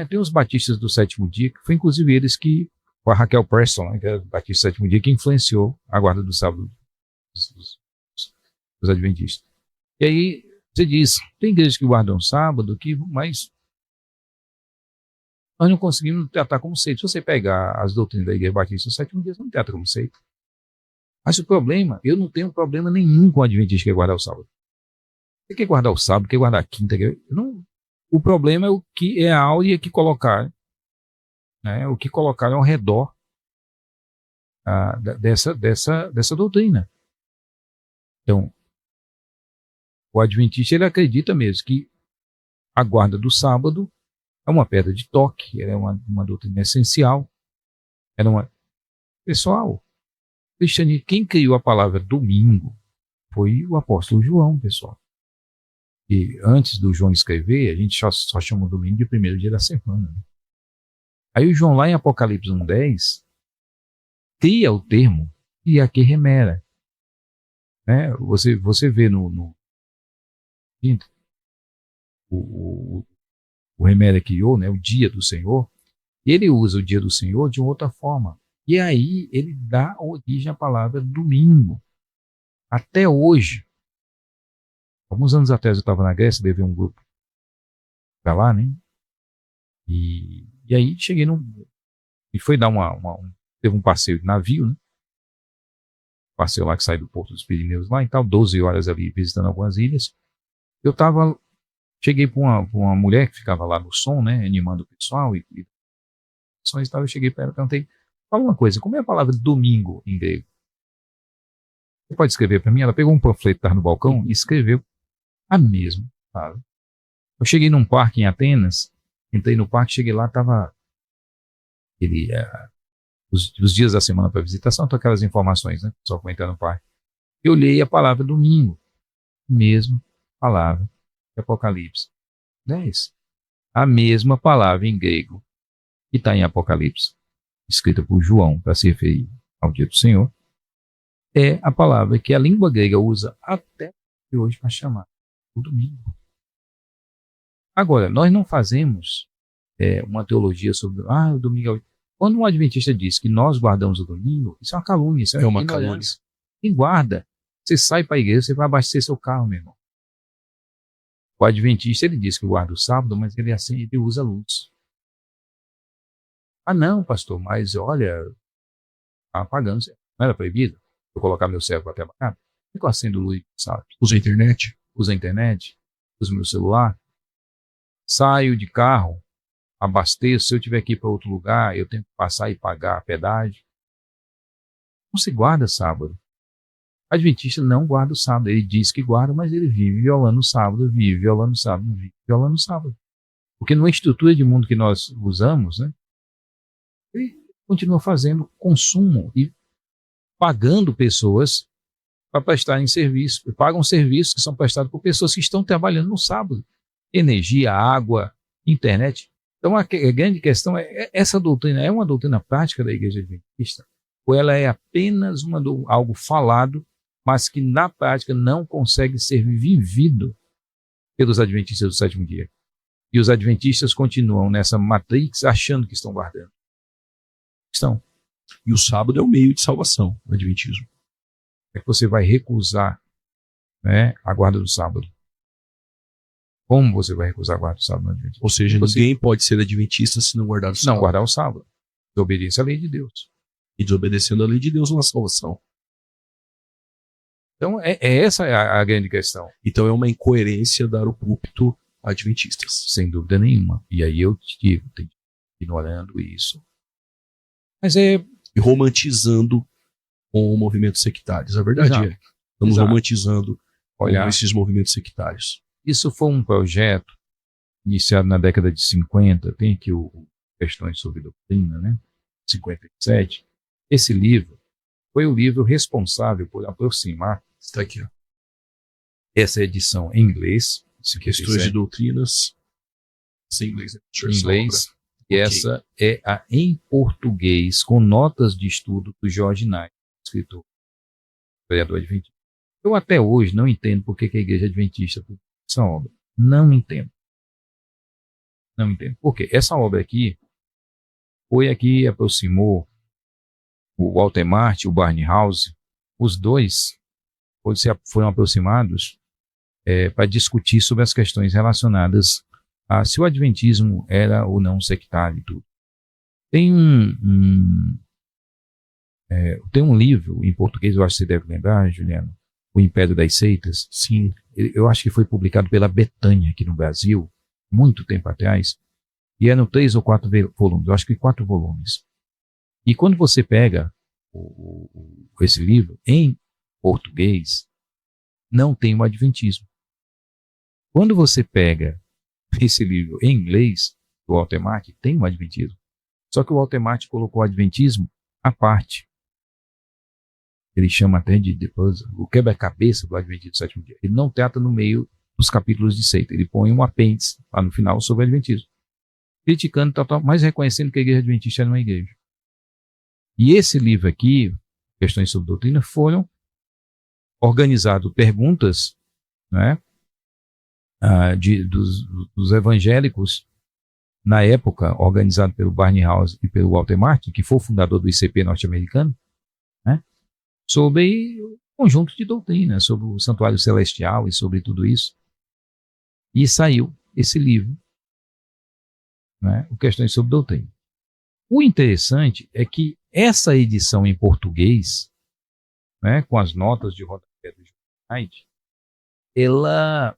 tem os batistas do sétimo dia, que foi inclusive eles que, com a Raquel Preston, né, que é batista do sétimo dia, que influenciou a guarda do sábado dos adventistas. E aí, você diz, tem igrejas que guardam sábado, mas nós não conseguimos tratar como seita. Se você pegar as doutrinas da igreja batista do sétimo dia, você não trata como seita. Mas o problema, eu não tenho problema nenhum com o adventista que quer guardar o sábado. Você quer guardar o sábado, quer guardar a quinta, o problema é o que é a áurea que colocar, né, o que colocaram ao redor dessa doutrina. Então, o adventista ele acredita mesmo que a guarda do sábado é uma pedra de toque, ela é uma doutrina essencial. Pessoal, cristianismo, quem criou a palavra domingo foi o apóstolo João, pessoal. E antes do João escrever, a gente só chama o domingo de primeiro dia da semana. Né? Aí o João, lá em Apocalipse 1:10, cria o termo Iaqueremera. Né? Você vê no o Remera criou, né, o dia do Senhor, e ele usa o dia do Senhor de outra forma. E aí ele dá origem à palavra domingo. Até hoje, alguns anos atrás eu estava na Grécia, levei um grupo para lá, né? E aí cheguei e foi dar teve um passeio de navio, né? Passeio lá que sai do Porto dos Pirineus lá e tal, 12 horas ali visitando algumas ilhas. Cheguei para uma mulher que ficava lá no som, né, animando o pessoal e eu cheguei para ela e perguntei, fala uma coisa, como é a palavra domingo em grego? Você pode escrever para mim? Ela pegou um panfleto que estava no balcão e escreveu a mesma palavra. Eu cheguei num parque em Atenas, entrei no parque, cheguei lá, estava os dias da semana para visitação, então aquelas informações, né, só comentando no parque. Eu olhei a palavra domingo, mesma palavra de Apocalipse 10. A mesma palavra em grego que está em Apocalipse, escrita por João para se referir ao dia do Senhor, é a palavra que a língua grega usa até hoje para chamar o domingo. Agora, nós não fazemos uma teologia sobre o domingo é o... Quando um adventista diz que nós guardamos o domingo, isso é uma calúnia, isso é uma calúnia. Quem guarda, você sai para a igreja, você vai abastecer seu carro, meu irmão. O adventista, ele diz que guarda o sábado, mas ele usa luz. Ah, não, pastor, mas olha, está apagando. Não era proibido eu colocar meu servo para trabalhar? Por que eu acendo luz, sabe? Usa a internet. Usa a internet, usa meu celular. Saio de carro, abasteço. Se eu tiver que ir para outro lugar, eu tenho que passar e pagar a pedágio. Não se guarda sábado. O adventista não guarda o sábado. Ele diz que guarda, mas ele vive violando o sábado, vive violando o sábado, vive violando o sábado. Porque numa estrutura de mundo que nós usamos, né, ele continua fazendo consumo e pagando pessoas para prestarem serviço, pagam serviços que são prestados por pessoas que estão trabalhando no sábado. Energia, água, internet. Então, a grande questão é, essa doutrina é uma doutrina prática da Igreja Adventista, ou ela é apenas algo falado, mas que na prática não consegue ser vivido pelos adventistas do sétimo dia. E os adventistas continuam nessa matrix achando que estão guardando. Estão. E o sábado é o meio de salvação, o adventismo. É que você vai recusar, né, a guarda do sábado. Como você vai recusar a guarda do sábado no adventismo? Ou seja, ninguém pode ser adventista se não guardar o sábado. Não guardar o sábado. Desobediência à lei de Deus. E desobedecendo a lei de Deus não há salvação. Então, essa a grande questão. Então é uma incoerência dar o púlpito a adventistas. Sem dúvida nenhuma. E aí eu te digo, tem que ir ignorando isso. Mas é... E romantizando com movimentos sectários. A verdade é. Estamos romantizando com esses movimentos sectários. Isso foi um projeto iniciado na década de 50. Tem aqui o Questões sobre Doutrina, né? 57. Esse livro foi o livro responsável por aproximar. Está aqui, ó. Essa edição em inglês. Questões de doutrinas. Em inglês. Em inglês. E essa é a em português, com notas de estudo do George Knight, escritor, vereador adventista. Eu até hoje não entendo por que a Igreja Adventista publicou essa obra. Não entendo. Não entendo. Porque essa obra aqui foi a que aproximou o Walter Martin, o Barnhouse. Os dois foram aproximados para discutir sobre as questões relacionadas a se o adventismo era ou não sectário e tudo. Tem um livro em português, eu acho que você deve lembrar, Juliano, O Império das Seitas. Sim. Eu acho que foi publicado pela Betânia aqui no Brasil, muito tempo atrás, e eram 3 ou 4 volumes, eu acho que 4 volumes. E quando você pega esse livro em português, não tem o adventismo. Quando você pega esse livro em inglês, do Walter Martin, tem o adventismo. Só que o Walter Martin colocou o adventismo à parte. Ele chama até de o quebra-cabeça do adventismo do sétimo dia. Ele não trata no meio dos capítulos de seita. Ele põe um apêndice lá no final sobre o adventismo. Criticando, mas reconhecendo que a igreja adventista era uma igreja. E esse livro aqui, Questões sobre Doutrina, foram organizadas perguntas, né, dos evangélicos, na época, organizado pelo Barnhouse e pelo Walter Martin, que foi o fundador do ICP norte-americano, né, sobre o conjunto de doutrinas, sobre o santuário celestial e sobre tudo isso. E saiu esse livro, né, o Questões sobre Doutrina. O interessante é que essa edição em português, né, com as notas de rodapé do Knight, ela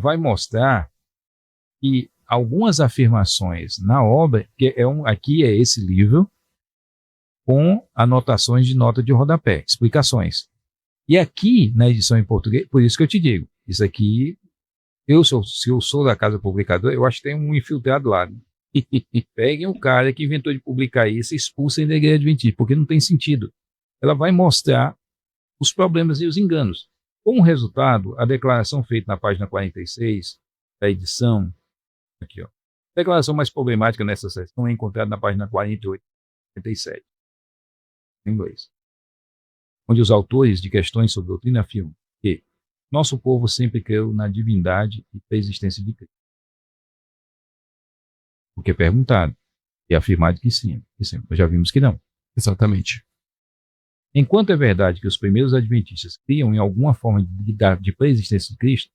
vai mostrar que algumas afirmações na obra, que aqui é esse livro, com anotações de nota de rodapé, explicações. E aqui, na edição em português, por isso que eu te digo, isso aqui, se eu sou da casa publicadora, eu acho que tem um infiltrado lá. Né? Peguem o cara que inventou de publicar isso e expulsem da igreja adventista, porque não tem sentido. Ela vai mostrar os problemas e os enganos. Como resultado, a declaração feita na página 46 da edição, aqui, ó, a declaração mais problemática nessa seção é encontrada na página 48 e 47, em inglês, onde os autores de Questões sobre Doutrina afirmam que nosso povo sempre creu na divindade e na existência de Cristo. O que é perguntado e afirmado que sim, nós já vimos que não. Exatamente. Enquanto é verdade que os primeiros adventistas criam em alguma forma de pré-existência de Cristo,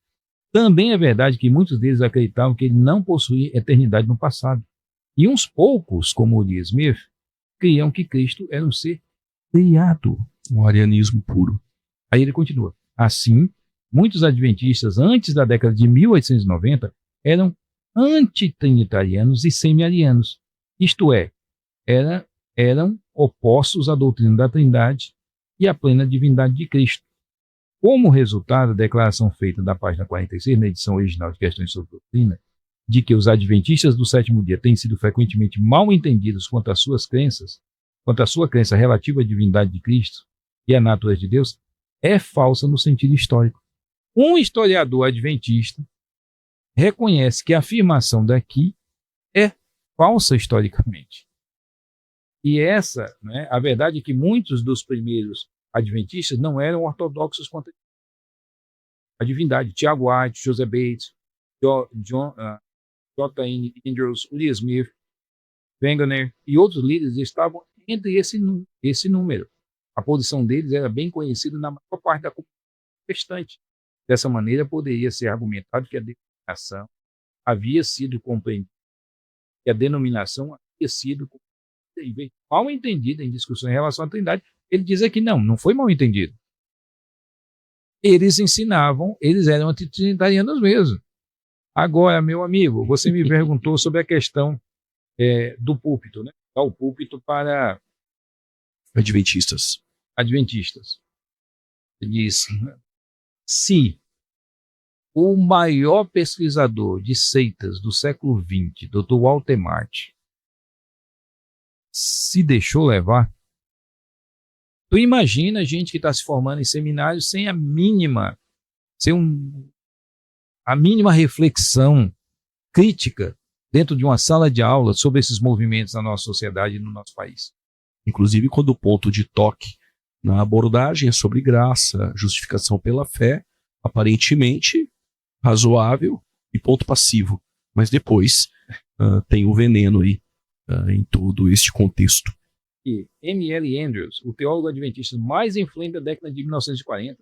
também é verdade que muitos deles acreditavam que ele não possuía eternidade no passado. E uns poucos, como o Lee Smith, criam que Cristo era um ser criado. Um arianismo puro. Aí ele continua. Assim, muitos adventistas, antes da década de 1890, eram antitrinitarianos e semi-arianos. Isto é, eram opostos à doutrina da Trindade e à plena divindade de Cristo. Como resultado, a declaração feita da página 46, na edição original de Questões sobre Doutrina, de que os adventistas do sétimo dia têm sido frequentemente mal entendidos quanto às suas crenças, quanto à sua crença relativa à divindade de Cristo e à natureza de Deus, é falsa no sentido histórico. Um historiador adventista reconhece que a afirmação daqui é falsa historicamente. E essa, né, a verdade é que muitos dos primeiros adventistas não eram ortodoxos quanto a divindade. Tiago White, Joseph Bates, J.N. Andrews, Lee Smith, Wegener e outros líderes estavam entre esse número. A posição deles era bem conhecida na maior parte da comunidade protestante. Dessa maneira, poderia ser argumentado que a denominação havia sido compreendida, que a denominação havia sido mal entendida em discussão em relação à Trindade. Ele diz aqui, não foi mal entendido. Eles ensinavam, eles eram antitrinitarianos mesmo. Agora, meu amigo, você me perguntou sobre a questão do púlpito, né? O púlpito para Adventistas. Ele diz, se o maior pesquisador de seitas do século XX, Dr. Walter Martin, se deixou levar, tu imagina a gente que está se formando em seminários sem a mínima reflexão crítica dentro de uma sala de aula sobre esses movimentos na nossa sociedade e no nosso país. Inclusive quando o ponto de toque na abordagem é sobre graça, justificação pela fé, aparentemente razoável e ponto passivo. Mas depois tem o veneno aí em todo este contexto. E M.L. Andrews, o teólogo adventista mais influente da década de 1940,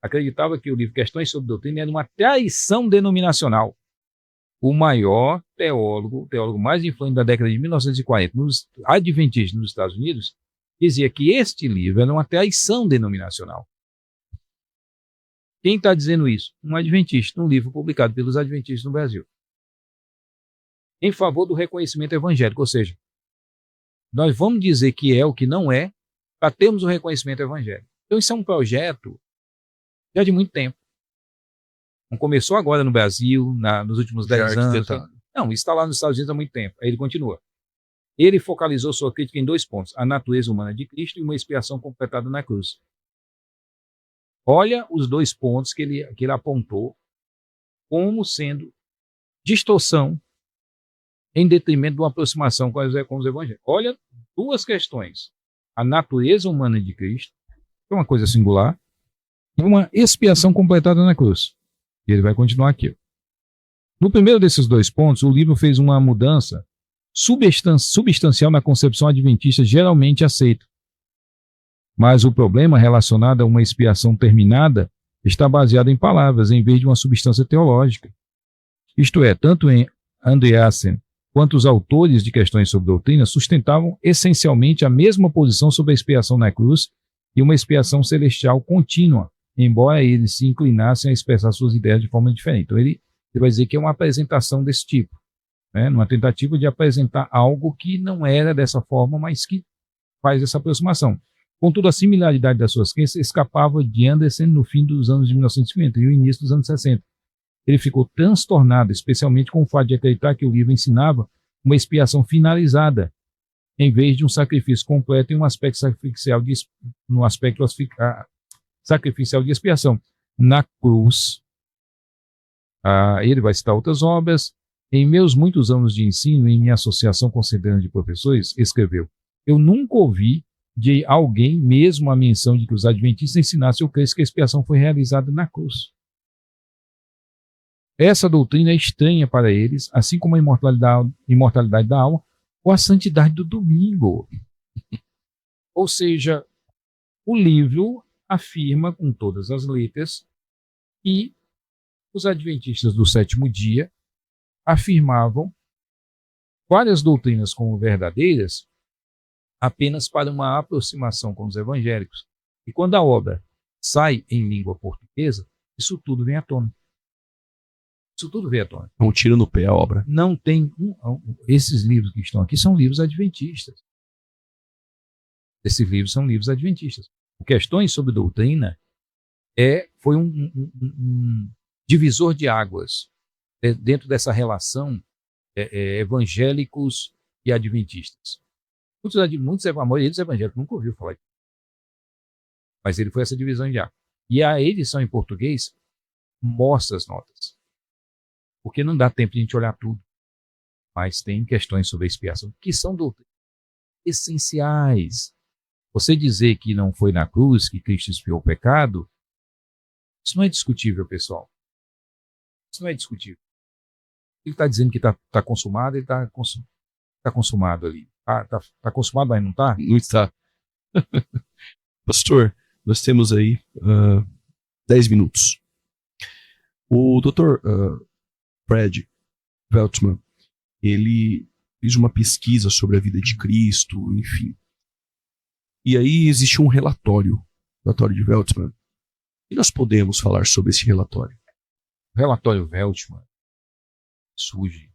acreditava que o livro Questões sobre Doutrina era uma traição denominacional. O maior teólogo, o teólogo mais influente da década de 1940, nos adventistas nos Estados Unidos, dizia que este livro era uma traição denominacional. Quem está dizendo isso? Um adventista, um livro publicado pelos adventistas no Brasil, em favor do reconhecimento evangélico, ou seja, nós vamos dizer que é o que não é, para termos o reconhecimento evangélico. Então isso é um projeto já de muito tempo. Não começou agora no Brasil, nos últimos 10 anos. Não, isso está lá nos Estados Unidos há muito tempo. Aí ele continua. Ele focalizou sua crítica em 2 pontos: a natureza humana de Cristo e uma expiação completada na cruz. Olha os 2 pontos que ele apontou como sendo distorção em detrimento de uma aproximação com os evangelhos. Olha 2 questões: a natureza humana de Cristo, que é uma coisa singular, e uma expiação completada na cruz. E ele vai continuar aqui. No primeiro desses 2 pontos, o livro fez uma mudança substancial na concepção adventista geralmente aceita. Mas o problema relacionado a uma expiação terminada está baseado em palavras, em vez de uma substância teológica. Isto é, tanto em Andreasen quanto os autores de Questões sobre Doutrina sustentavam essencialmente a mesma posição sobre a expiação na cruz e uma expiação celestial contínua, embora eles se inclinassem a expressar suas ideias de forma diferente. Então ele vai dizer que é uma apresentação desse tipo, né? Numa tentativa de apresentar algo que não era dessa forma, mas que faz essa aproximação. Contudo, a similaridade das suas crenças escapava de Anderson no fim dos anos de 1950 e o início dos anos 60. Ele ficou transtornado, especialmente com o fato de acreditar que o livro ensinava uma expiação finalizada, em vez de um sacrifício completo em um aspecto sacrificial sacrificial de expiação. Na cruz, ele vai citar outras obras. Em meus muitos anos de ensino, em minha associação considerando de professores, escreveu: eu nunca ouvi de alguém mesmo a menção de que os adventistas ensinassem ou crescem que a expiação foi realizada na cruz. Essa doutrina é estranha para eles, assim como a imortalidade da alma ou a santidade do domingo. Ou seja, o livro afirma com todas as letras que os adventistas do 7º dia afirmavam várias doutrinas como verdadeiras apenas para uma aproximação com os evangélicos. E quando a obra sai em língua portuguesa, isso tudo vem à tona. É um tiro no pé a obra. Não tem esses livros que estão aqui são livros adventistas. Esses livros são livros adventistas. Questões sobre Doutrina foi um divisor de águas dentro dessa relação evangélicos e adventistas. A maioria dos evangélicos nunca ouviu falar disso. Mas ele foi essa divisão de água. E a edição em português mostra as notas. Porque não dá tempo de a gente olhar tudo. Mas tem questões sobre a expiação que são doutrinas essenciais. Você dizer que não foi na cruz que Cristo expiou o pecado, isso não é discutível, pessoal. Isso não é discutível. Ele está dizendo que está consumado, ele está consumado ali. Está consumado, mas não está? Não está. Pastor, nós temos aí 10 minutos. O Dr. Fred Veltman, ele fez uma pesquisa sobre a vida de Cristo, enfim. E aí existe um relatório de Veltman. E nós podemos falar sobre esse relatório? O relatório Veltman surge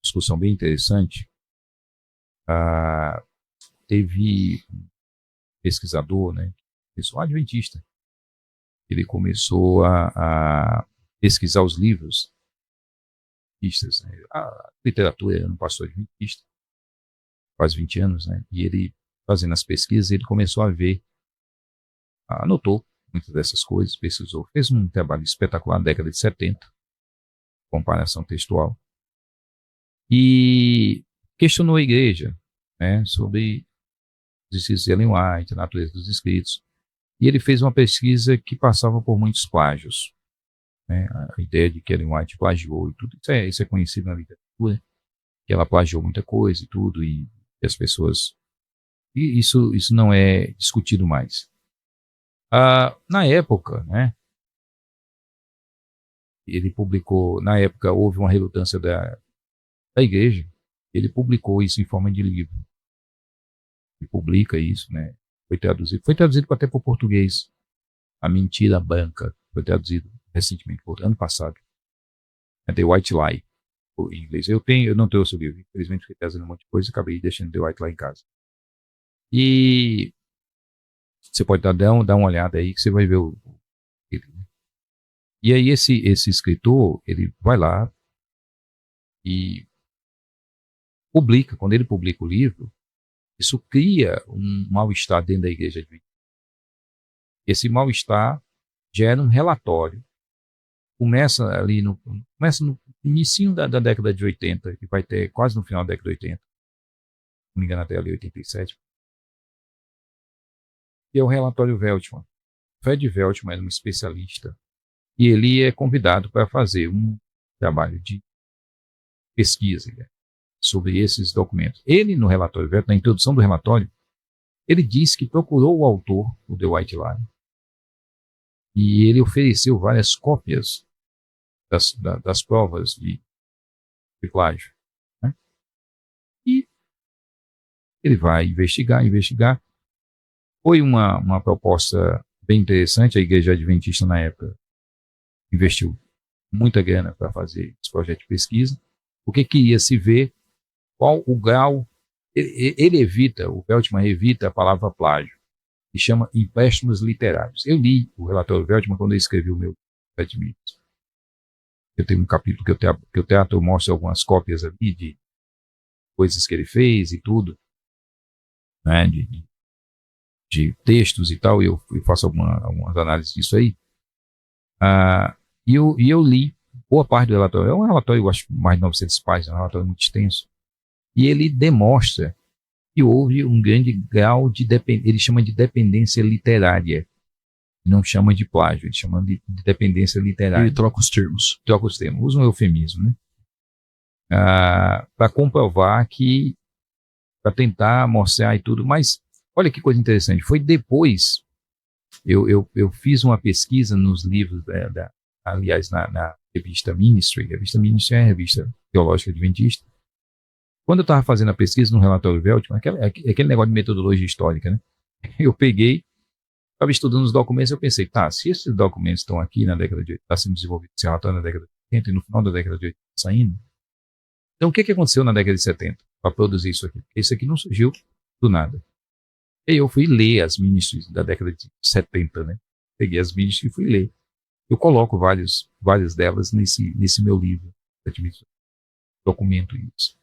discussão bem interessante. Teve um pesquisador, né, pessoal adventista, ele começou a pesquisar os livros adventistas, né? A literatura era um pastor adventista, quase 20 anos, né, e ele, fazendo as pesquisas, ele começou a ver, anotou muitas dessas coisas, pesquisou, fez um trabalho espetacular na década de 70, comparação textual, e questionou a igreja, né, sobre os escritos de Ellen White, a natureza dos escritos. E ele fez uma pesquisa que passava por muitos plágios, né, a ideia de que Ellen White plagiou e tudo, isso é conhecido na literatura, que ela plagiou muita coisa e tudo, e as pessoas... E isso não é discutido mais. Na época, né, ele publicou, na época houve uma relutância da igreja, ele publicou isso em forma de livro. Ele publica isso, né? Foi traduzido até para o português. A Mentira Branca foi traduzido recentemente, ano passado. The White Lie, em inglês. Eu não trouxe o livro, infelizmente fiquei trazendo um monte de coisa e acabei deixando The White Lie em casa. E você pode dar uma olhada aí que você vai ver ele. E aí esse escritor, ele vai lá e publica. Quando ele publica o livro, isso cria um mal-estar dentro da igreja adventista. Esse mal-estar gera um relatório. Começa no início da década de 80, que vai ter quase no final da década de 80. Se não me engano, até ali 87. E é o relatório Veltman. Fred Veltman é um especialista e ele é convidado para fazer um trabalho de pesquisa, né, sobre esses documentos. Ele, no relatório Veltman, na introdução do relatório, ele diz que procurou o autor, o The White Lie, e ele ofereceu várias cópias das provas de plágio, né? E ele vai investigar. Foi uma proposta bem interessante. A igreja adventista, na época, investiu muita grana para fazer esse projeto de pesquisa, porque queria se ver qual o grau. O Veltman evita a palavra plágio, e chama empréstimos literários. Eu li o relatório Veltman quando eu escrevi o meu Admitos. Eu tenho um capítulo que o teatro mostra algumas cópias ali de coisas que ele fez e tudo, né, de textos e tal, e eu faço algumas análises disso aí. E eu li boa parte do relatório. É um relatório, eu acho, mais de 900 páginas, um relatório muito extenso. E ele demonstra que houve um grande grau de ele chama de dependência literária. Não chama de plágio, ele chama de dependência literária. Ele troca os termos. Usa um eufemismo, né? Para comprovar que, para tentar mostrar e tudo, mas olha que coisa interessante, foi depois, eu fiz uma pesquisa nos livros, aliás, na revista Ministry. A revista Ministry é a revista teológica adventista. Quando eu estava fazendo a pesquisa no relatório Veltman, aquele negócio de metodologia histórica, né? Eu peguei, estava estudando os documentos, eu pensei, se esses documentos estão aqui na década de 80, está sendo desenvolvido esse relatório na década de 80 e no final da década de 80 saindo, então o que aconteceu na década de 70 para produzir isso aqui? Porque isso aqui não surgiu do nada. E eu fui ler as ministries da década de 70, né? Peguei as ministries e fui ler. Eu coloco várias delas nesse meu livro, documento isso,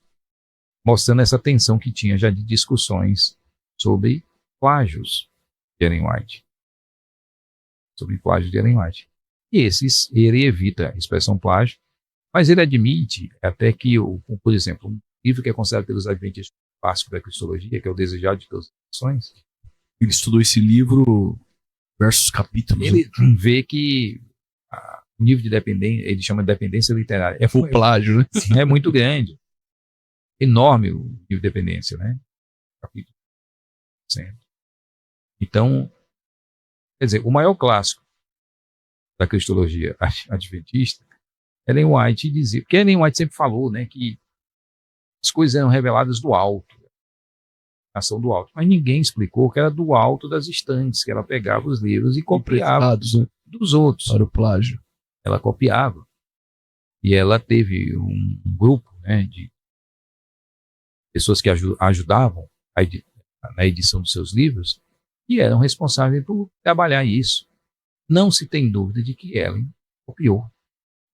mostrando essa tensão que tinha já de discussões sobre plágios de Ellen White. Sobre plágio de Ellen White. E esses, ele evita a expressão plágio, mas ele admite até que, por exemplo, um livro que é considerado pelos adventistas clássico da cristologia, que é o Desejado de Todas as Nações. Ele estudou esse livro versus capítulos. Ele vê que o nível de dependência, ele chama de dependência literária. O plágio, né? É muito grande. Enorme o nível de dependência, né? Capítulo 100. Então, quer dizer, o maior clássico da cristologia adventista, Ellen White dizia, porque Ellen White sempre falou, né, que as coisas eram reveladas do alto, ação do alto, mas ninguém explicou que era do alto das estantes, que ela pegava os livros e copiava dos outros. Para o plágio. Ela copiava. E ela teve um grupo, né, de pessoas que ajudavam na edição dos seus livros e eram responsáveis por trabalhar isso. Não se tem dúvida de que Ellen copiou.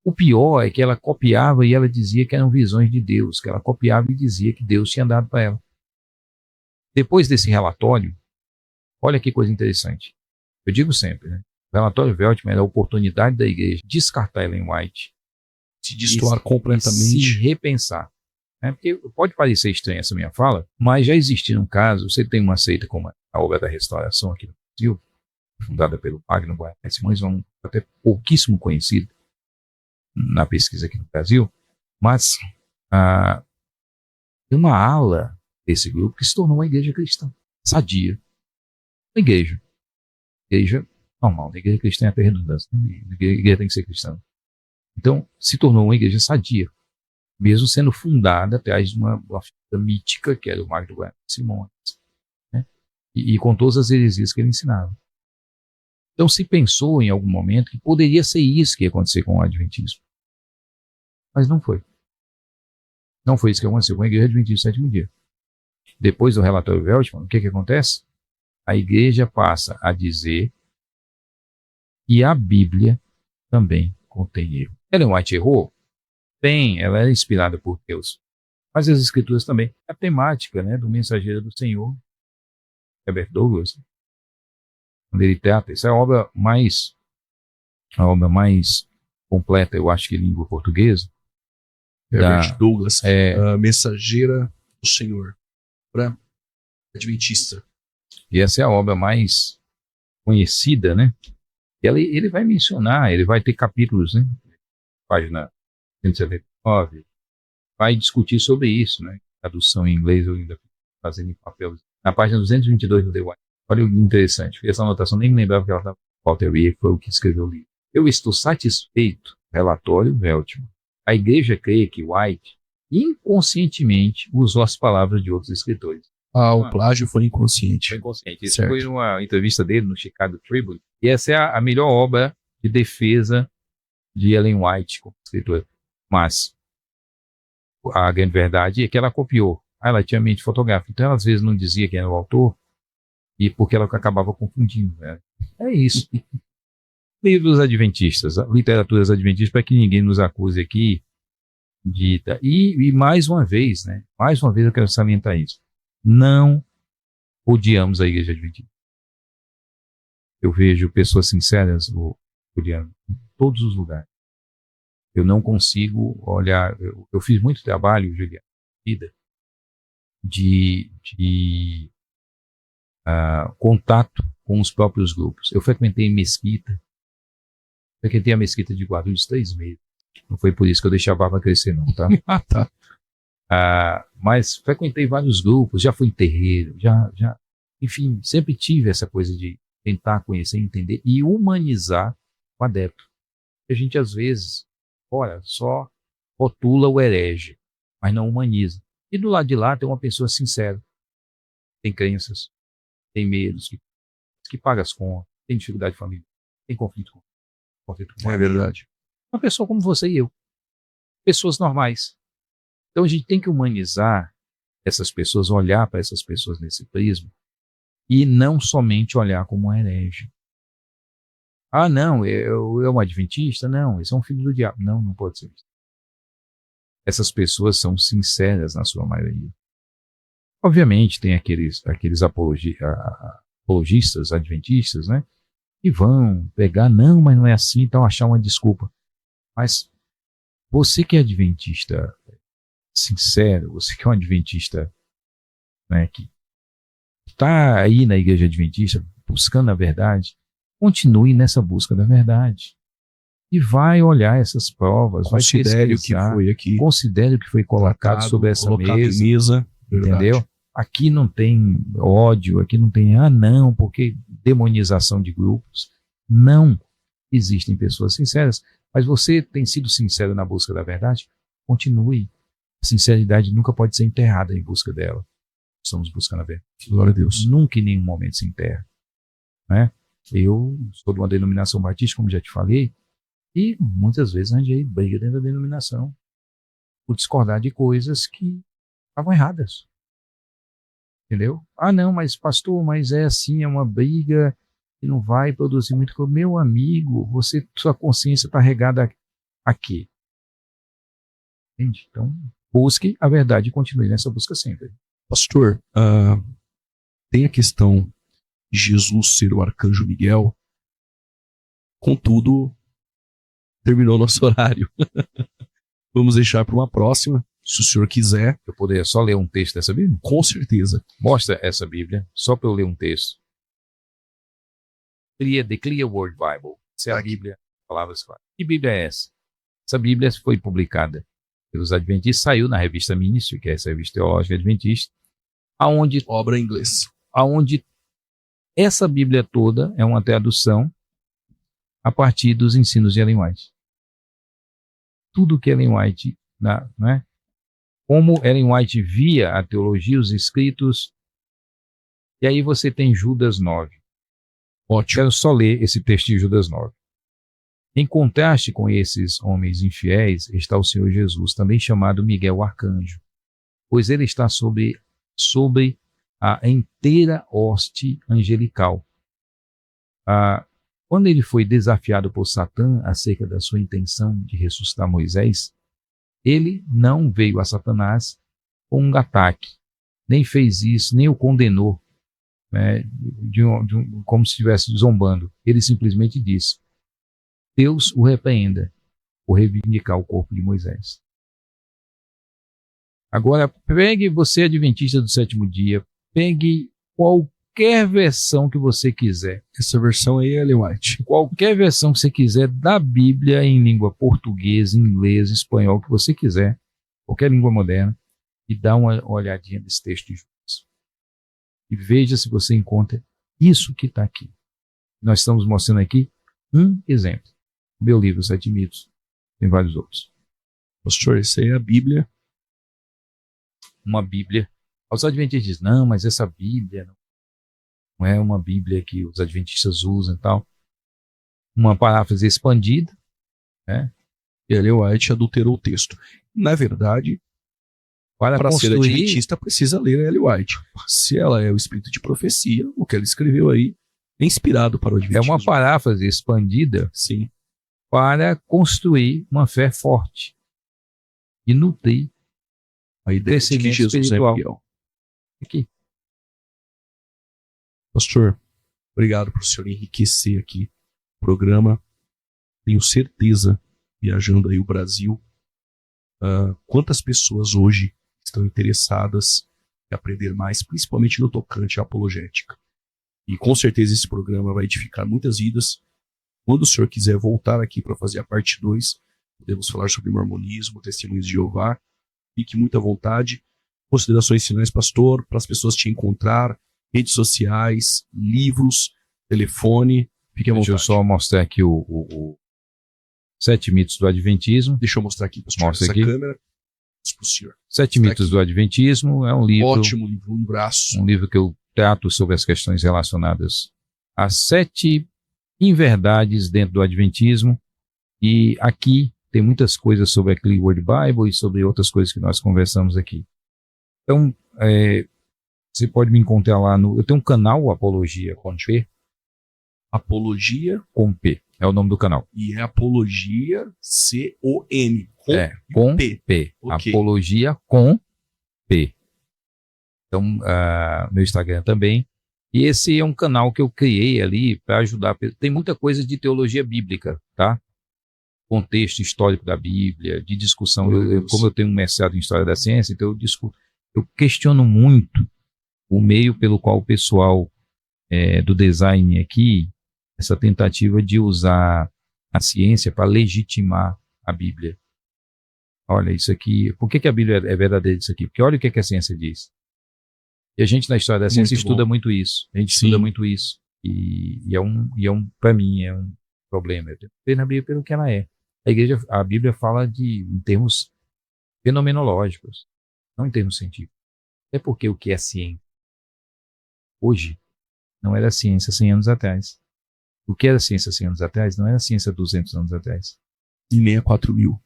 O pior é que ela copiava e ela dizia que eram visões de Deus, que ela copiava e dizia que Deus tinha dado para ela. Depois desse relatório, olha que coisa interessante. Eu digo sempre, né? O relatório Veltman era a oportunidade da igreja descartar Ellen White, se destoar completamente, se repensar. Né? Porque pode parecer estranha essa minha fala, mas já existiram casos. Você tem uma seita como a Obra da Restauração aqui no Brasil, fundada pelo Magno Guarani Simões, até pouquíssimo conhecido na pesquisa aqui no Brasil, mas tem uma ala desse grupo que se tornou uma igreja cristã, sadia. Uma igreja normal, a igreja cristã é até redundância, a igreja tem que ser cristã. Então, se tornou uma igreja sadia, mesmo sendo fundada atrás de uma figura mítica, que era o Magno Guarani Simões, né? E com todas as heresias que ele ensinava. Então, se pensou em algum momento que poderia ser isso que ia acontecer com o Adventismo. Mas não foi. Não foi isso que aconteceu com a igreja Adventista do Sétimo Dia. Depois do relatório Veltman, o que acontece? A igreja passa a dizer que a Bíblia também contém erro. Ellen White errou? Bem, ela era inspirada por Deus. Mas as escrituras também. A temática, né, do Mensageiro do Senhor, Herbert Douglas, quando ele trata, essa é a obra mais completa, eu acho que em língua portuguesa. Herbert Douglas, a Mensageira do Senhor, para Adventista. E essa é a obra mais conhecida, né? Ele vai mencionar, ele vai ter capítulos, né? Página 179, vai discutir sobre isso, né? Tradução em inglês, eu ainda fazendo em papel. Na página 222 do The White. Olha o interessante, fiz essa anotação, nem me lembrava que ela estava. Walter Weir foi o que escreveu o livro. Eu estou satisfeito, relatório Veltman. A igreja crê que White inconscientemente usou as palavras de outros escritores. O plágio foi inconsciente. Foi inconsciente. Isso foi numa entrevista dele no Chicago Tribune. E essa é a melhor obra de defesa de Ellen White como escritora. Mas a grande verdade é que ela copiou. Ela tinha mente fotográfica. Então ela às vezes não dizia quem era o autor e porque ela acabava confundindo. Né? É isso. Livros adventistas, literaturas adventistas, para que ninguém nos acuse aqui de... E mais uma vez, né? Mais uma vez eu quero salientar isso. Não odiamos a igreja adventista. Eu vejo pessoas sinceras, Juliano, em todos os lugares. Eu não consigo olhar... Eu fiz muito trabalho, Juliano, vida, de contato com os próprios grupos. Eu frequentei mesquita. Frequentei a mesquita de Guarulhos 3 meses. Não foi por isso que eu deixei a barba crescer, não, tá? Tá. Mas frequentei vários grupos, já fui em terreiro, enfim, sempre tive essa coisa de tentar conhecer, entender e humanizar o adepto. A gente, às vezes, só rotula o herege, mas não humaniza. E do lado de lá tem uma pessoa sincera, tem crenças, tem medos, que paga as contas, tem dificuldade de família, tem conflito com É verdade. Uma pessoa como você e eu. Pessoas normais. Então a gente tem que humanizar essas pessoas, olhar para essas pessoas nesse prisma e não somente olhar como um herege. Não, eu um adventista? Não, esse é um filho do diabo. Não pode ser isso. Essas pessoas são sinceras na sua maioria. Obviamente tem aqueles apologistas, adventistas, né? Que vão pegar, não, mas não é assim, então achar uma desculpa. Mas você que é adventista sincero, você que é um adventista, né, que está aí na igreja adventista buscando a verdade, continue nessa busca da verdade. E vai olhar essas provas, Considere o que foi aqui. Considere o que foi colocado sobre essa mesa. Entendeu? Verdade. Aqui não tem ódio, aqui não tem, não, porque demonização de grupos. Não existem pessoas sinceras, mas você tem sido sincero na busca da verdade? Continue. A sinceridade nunca pode ser enterrada em busca dela. Estamos buscando a verdade. Glória a Deus. Nunca em nenhum momento se enterra. Né? Eu sou de uma denominação batista, como já te falei, e muitas vezes arranjei briga dentro da denominação por discordar de coisas que estavam erradas. Entendeu? Não, mas pastor, mas é assim, é uma briga que não vai produzir muito. Meu amigo, sua consciência está regada a quê? Entende? Então, busque a verdade e continue nessa busca sempre. Pastor, tem a questão de Jesus ser o arcanjo Miguel. Contudo, terminou nosso horário. Vamos deixar para uma próxima, se o senhor quiser. Eu poderia só ler um texto dessa Bíblia? Com certeza. Mostra essa Bíblia, só para eu ler um texto. The Clear Word Bible. Essa é a Bíblia, palavras claras. Que Bíblia é essa? Essa Bíblia foi publicada pelos Adventistas, saiu na revista Ministry, que é essa revista teológica adventista, obra em inglês. Aonde essa Bíblia toda é uma tradução a partir dos ensinos de Ellen White. Tudo que Ellen White, né? Como Ellen White via a teologia, os escritos, e aí você tem Judas 9. Ótimo. Quero só ler esse texto de Judas 9. Em contraste com esses homens infiéis, está o Senhor Jesus, também chamado Miguel Arcanjo, pois ele está sobre a inteira hoste angelical. Quando ele foi desafiado por Satã acerca da sua intenção de ressuscitar Moisés, ele não veio a Satanás com um ataque, nem fez isso, nem o condenou, né, como se estivesse zombando. Ele simplesmente disse: Deus o repreenda por reivindicar o corpo de Moisés. Agora, pegue, você adventista do sétimo dia, pegue qualquer versão que você quiser. Essa versão aí é Ellen White. Qualquer versão que você quiser da Bíblia em língua portuguesa, inglês, espanhol, que você quiser, qualquer língua moderna, e dá uma olhadinha nesse texto de Judas. E veja se você encontra isso que está aqui. Nós estamos mostrando aqui um exemplo. Meu livro, Sete Mitos, tem vários outros. Pastor, isso aí é a Bíblia. Uma Bíblia. Os adventistas dizem, não, mas essa Bíblia não é uma Bíblia que os adventistas usam e tal. Uma paráfrase expandida, né? E Ellen White adulterou o texto. Na verdade, para ser adventista precisa ler Ellen White. Se ela é o espírito de profecia, o que ela escreveu aí é inspirado para o adventismo. É uma paráfrase expandida. Sim. Para construir uma fé forte e nutrir a ideia de que Jesus espiritual. É Miguel. Aqui. Pastor, obrigado por o senhor enriquecer aqui o programa. Tenho certeza, viajando aí o Brasil, quantas pessoas hoje estão interessadas em aprender mais, principalmente no tocante à apologética. E com certeza esse programa vai edificar muitas vidas. Quando o senhor quiser voltar aqui para fazer a parte 2, podemos falar sobre mormonismo, testemunhos de Jeová. Fique muito à vontade. Considerações finais, pastor, para as pessoas te encontrar, redes sociais, livros, telefone. Fique à vontade. Deixa eu só mostrar aqui o Sete Mitos do Adventismo. Deixa eu mostrar aqui, pastor, mostra aqui. Câmera. Sete Mitos do Adventismo é um livro. Ótimo livro, um braço. Um livro que eu trato sobre as questões relacionadas a 7 inverdades dentro do Adventismo. E aqui tem muitas coisas sobre a Clear Word Bible e sobre outras coisas que nós conversamos aqui. Então, você pode me encontrar lá no... Eu tenho um canal, Apologia com P. Apologia com P. É o nome do canal. E é Apologia C-O-M. Com P. Okay. Apologia com P. Então, meu Instagram também. E esse é um canal que eu criei ali para ajudar. Tem muita coisa de teologia bíblica, tá? Contexto histórico da Bíblia, de discussão. Como eu tenho um mestrado em História da Ciência, então eu questiono muito o meio pelo qual o pessoal do design aqui, essa tentativa de usar a ciência para legitimar a Bíblia. Olha, isso aqui, por que a Bíblia é verdadeira isso aqui? Porque olha o que a ciência diz. E a gente na História da Ciência estuda muito isso. A gente estuda muito isso. E para mim, é um problema. Eu tenho que ver na Bíblia pelo que ela é. A Bíblia fala em termos fenomenológicos, não em termos científicos. É porque o que é ciência hoje não era ciência 100 anos atrás. O que era ciência 100 anos atrás não era ciência 200 anos atrás. E nem a 4.000.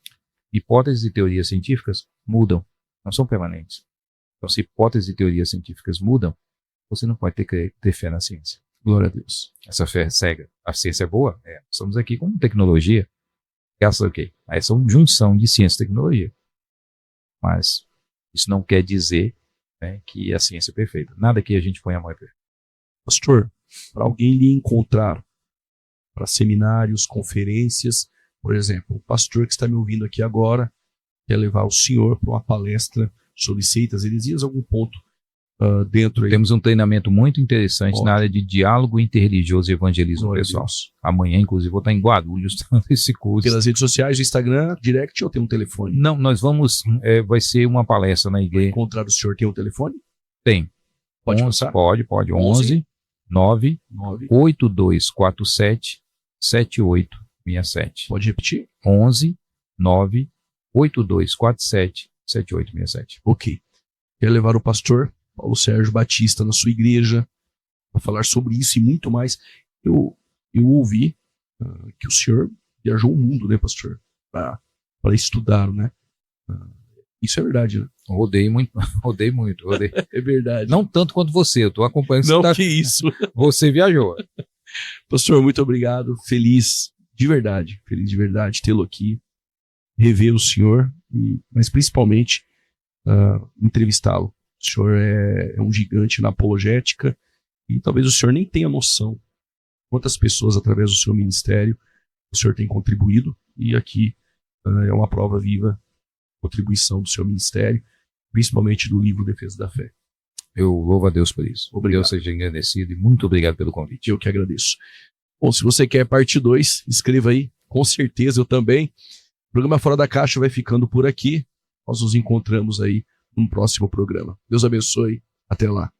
Hipóteses e teorias científicas mudam, não são permanentes. Então, se hipóteses e teorias científicas mudam, você não pode ter fé na ciência. Glória a Deus. Essa fé é cega. A ciência é boa? Estamos aqui com tecnologia. Graças a quê? Essa é uma junção de ciência e tecnologia. Mas isso não quer dizer, né, que a ciência é perfeita. Nada que a gente põe a mão é perfeito. Pastor, para alguém lhe encontrar, para seminários, conferências, por exemplo, o pastor que está me ouvindo aqui agora quer levar o senhor para uma palestra sobre seitas, heresias, algum ponto dentro aí. Temos um treinamento muito interessante na área de diálogo interreligioso e evangelismo pessoal. Amanhã, inclusive, vou estar em Guarulhos esse curso. Pelas redes sociais, Instagram, direct, ou tem um telefone? Não, nós vamos, vai ser uma palestra na igreja. Encontrar o senhor tem um telefone? Tem. Pode passar? Pode. 11 9 8247 7867. Pode repetir? 11 9 8247 7867. Ok. Quer levar o pastor Paulo Sérgio Batista na sua igreja para falar sobre isso e muito mais. Eu ouvi que o senhor viajou o mundo, né, pastor? Para estudar, né? Isso é verdade, né? Rodei muito. É verdade. Não tanto quanto você, eu estou acompanhando. Não, que isso. Você viajou. Pastor, muito obrigado. Feliz de verdade tê-lo aqui, rever o senhor, mas principalmente entrevistá-lo. O senhor é um gigante na apologética e talvez o senhor nem tenha noção quantas pessoas, através do seu ministério, o senhor tem contribuído, e aqui é uma prova viva da contribuição do seu ministério, principalmente do livro Defesa da Fé. Eu louvo a Deus por isso. Obrigado. Deus seja agradecido e muito obrigado pelo convite. Eu que agradeço. Bom, se você quer parte 2, escreva aí, com certeza eu também. O programa Fora da Caixa vai ficando por aqui. Nós nos encontramos aí no próximo programa. Deus abençoe. Até lá.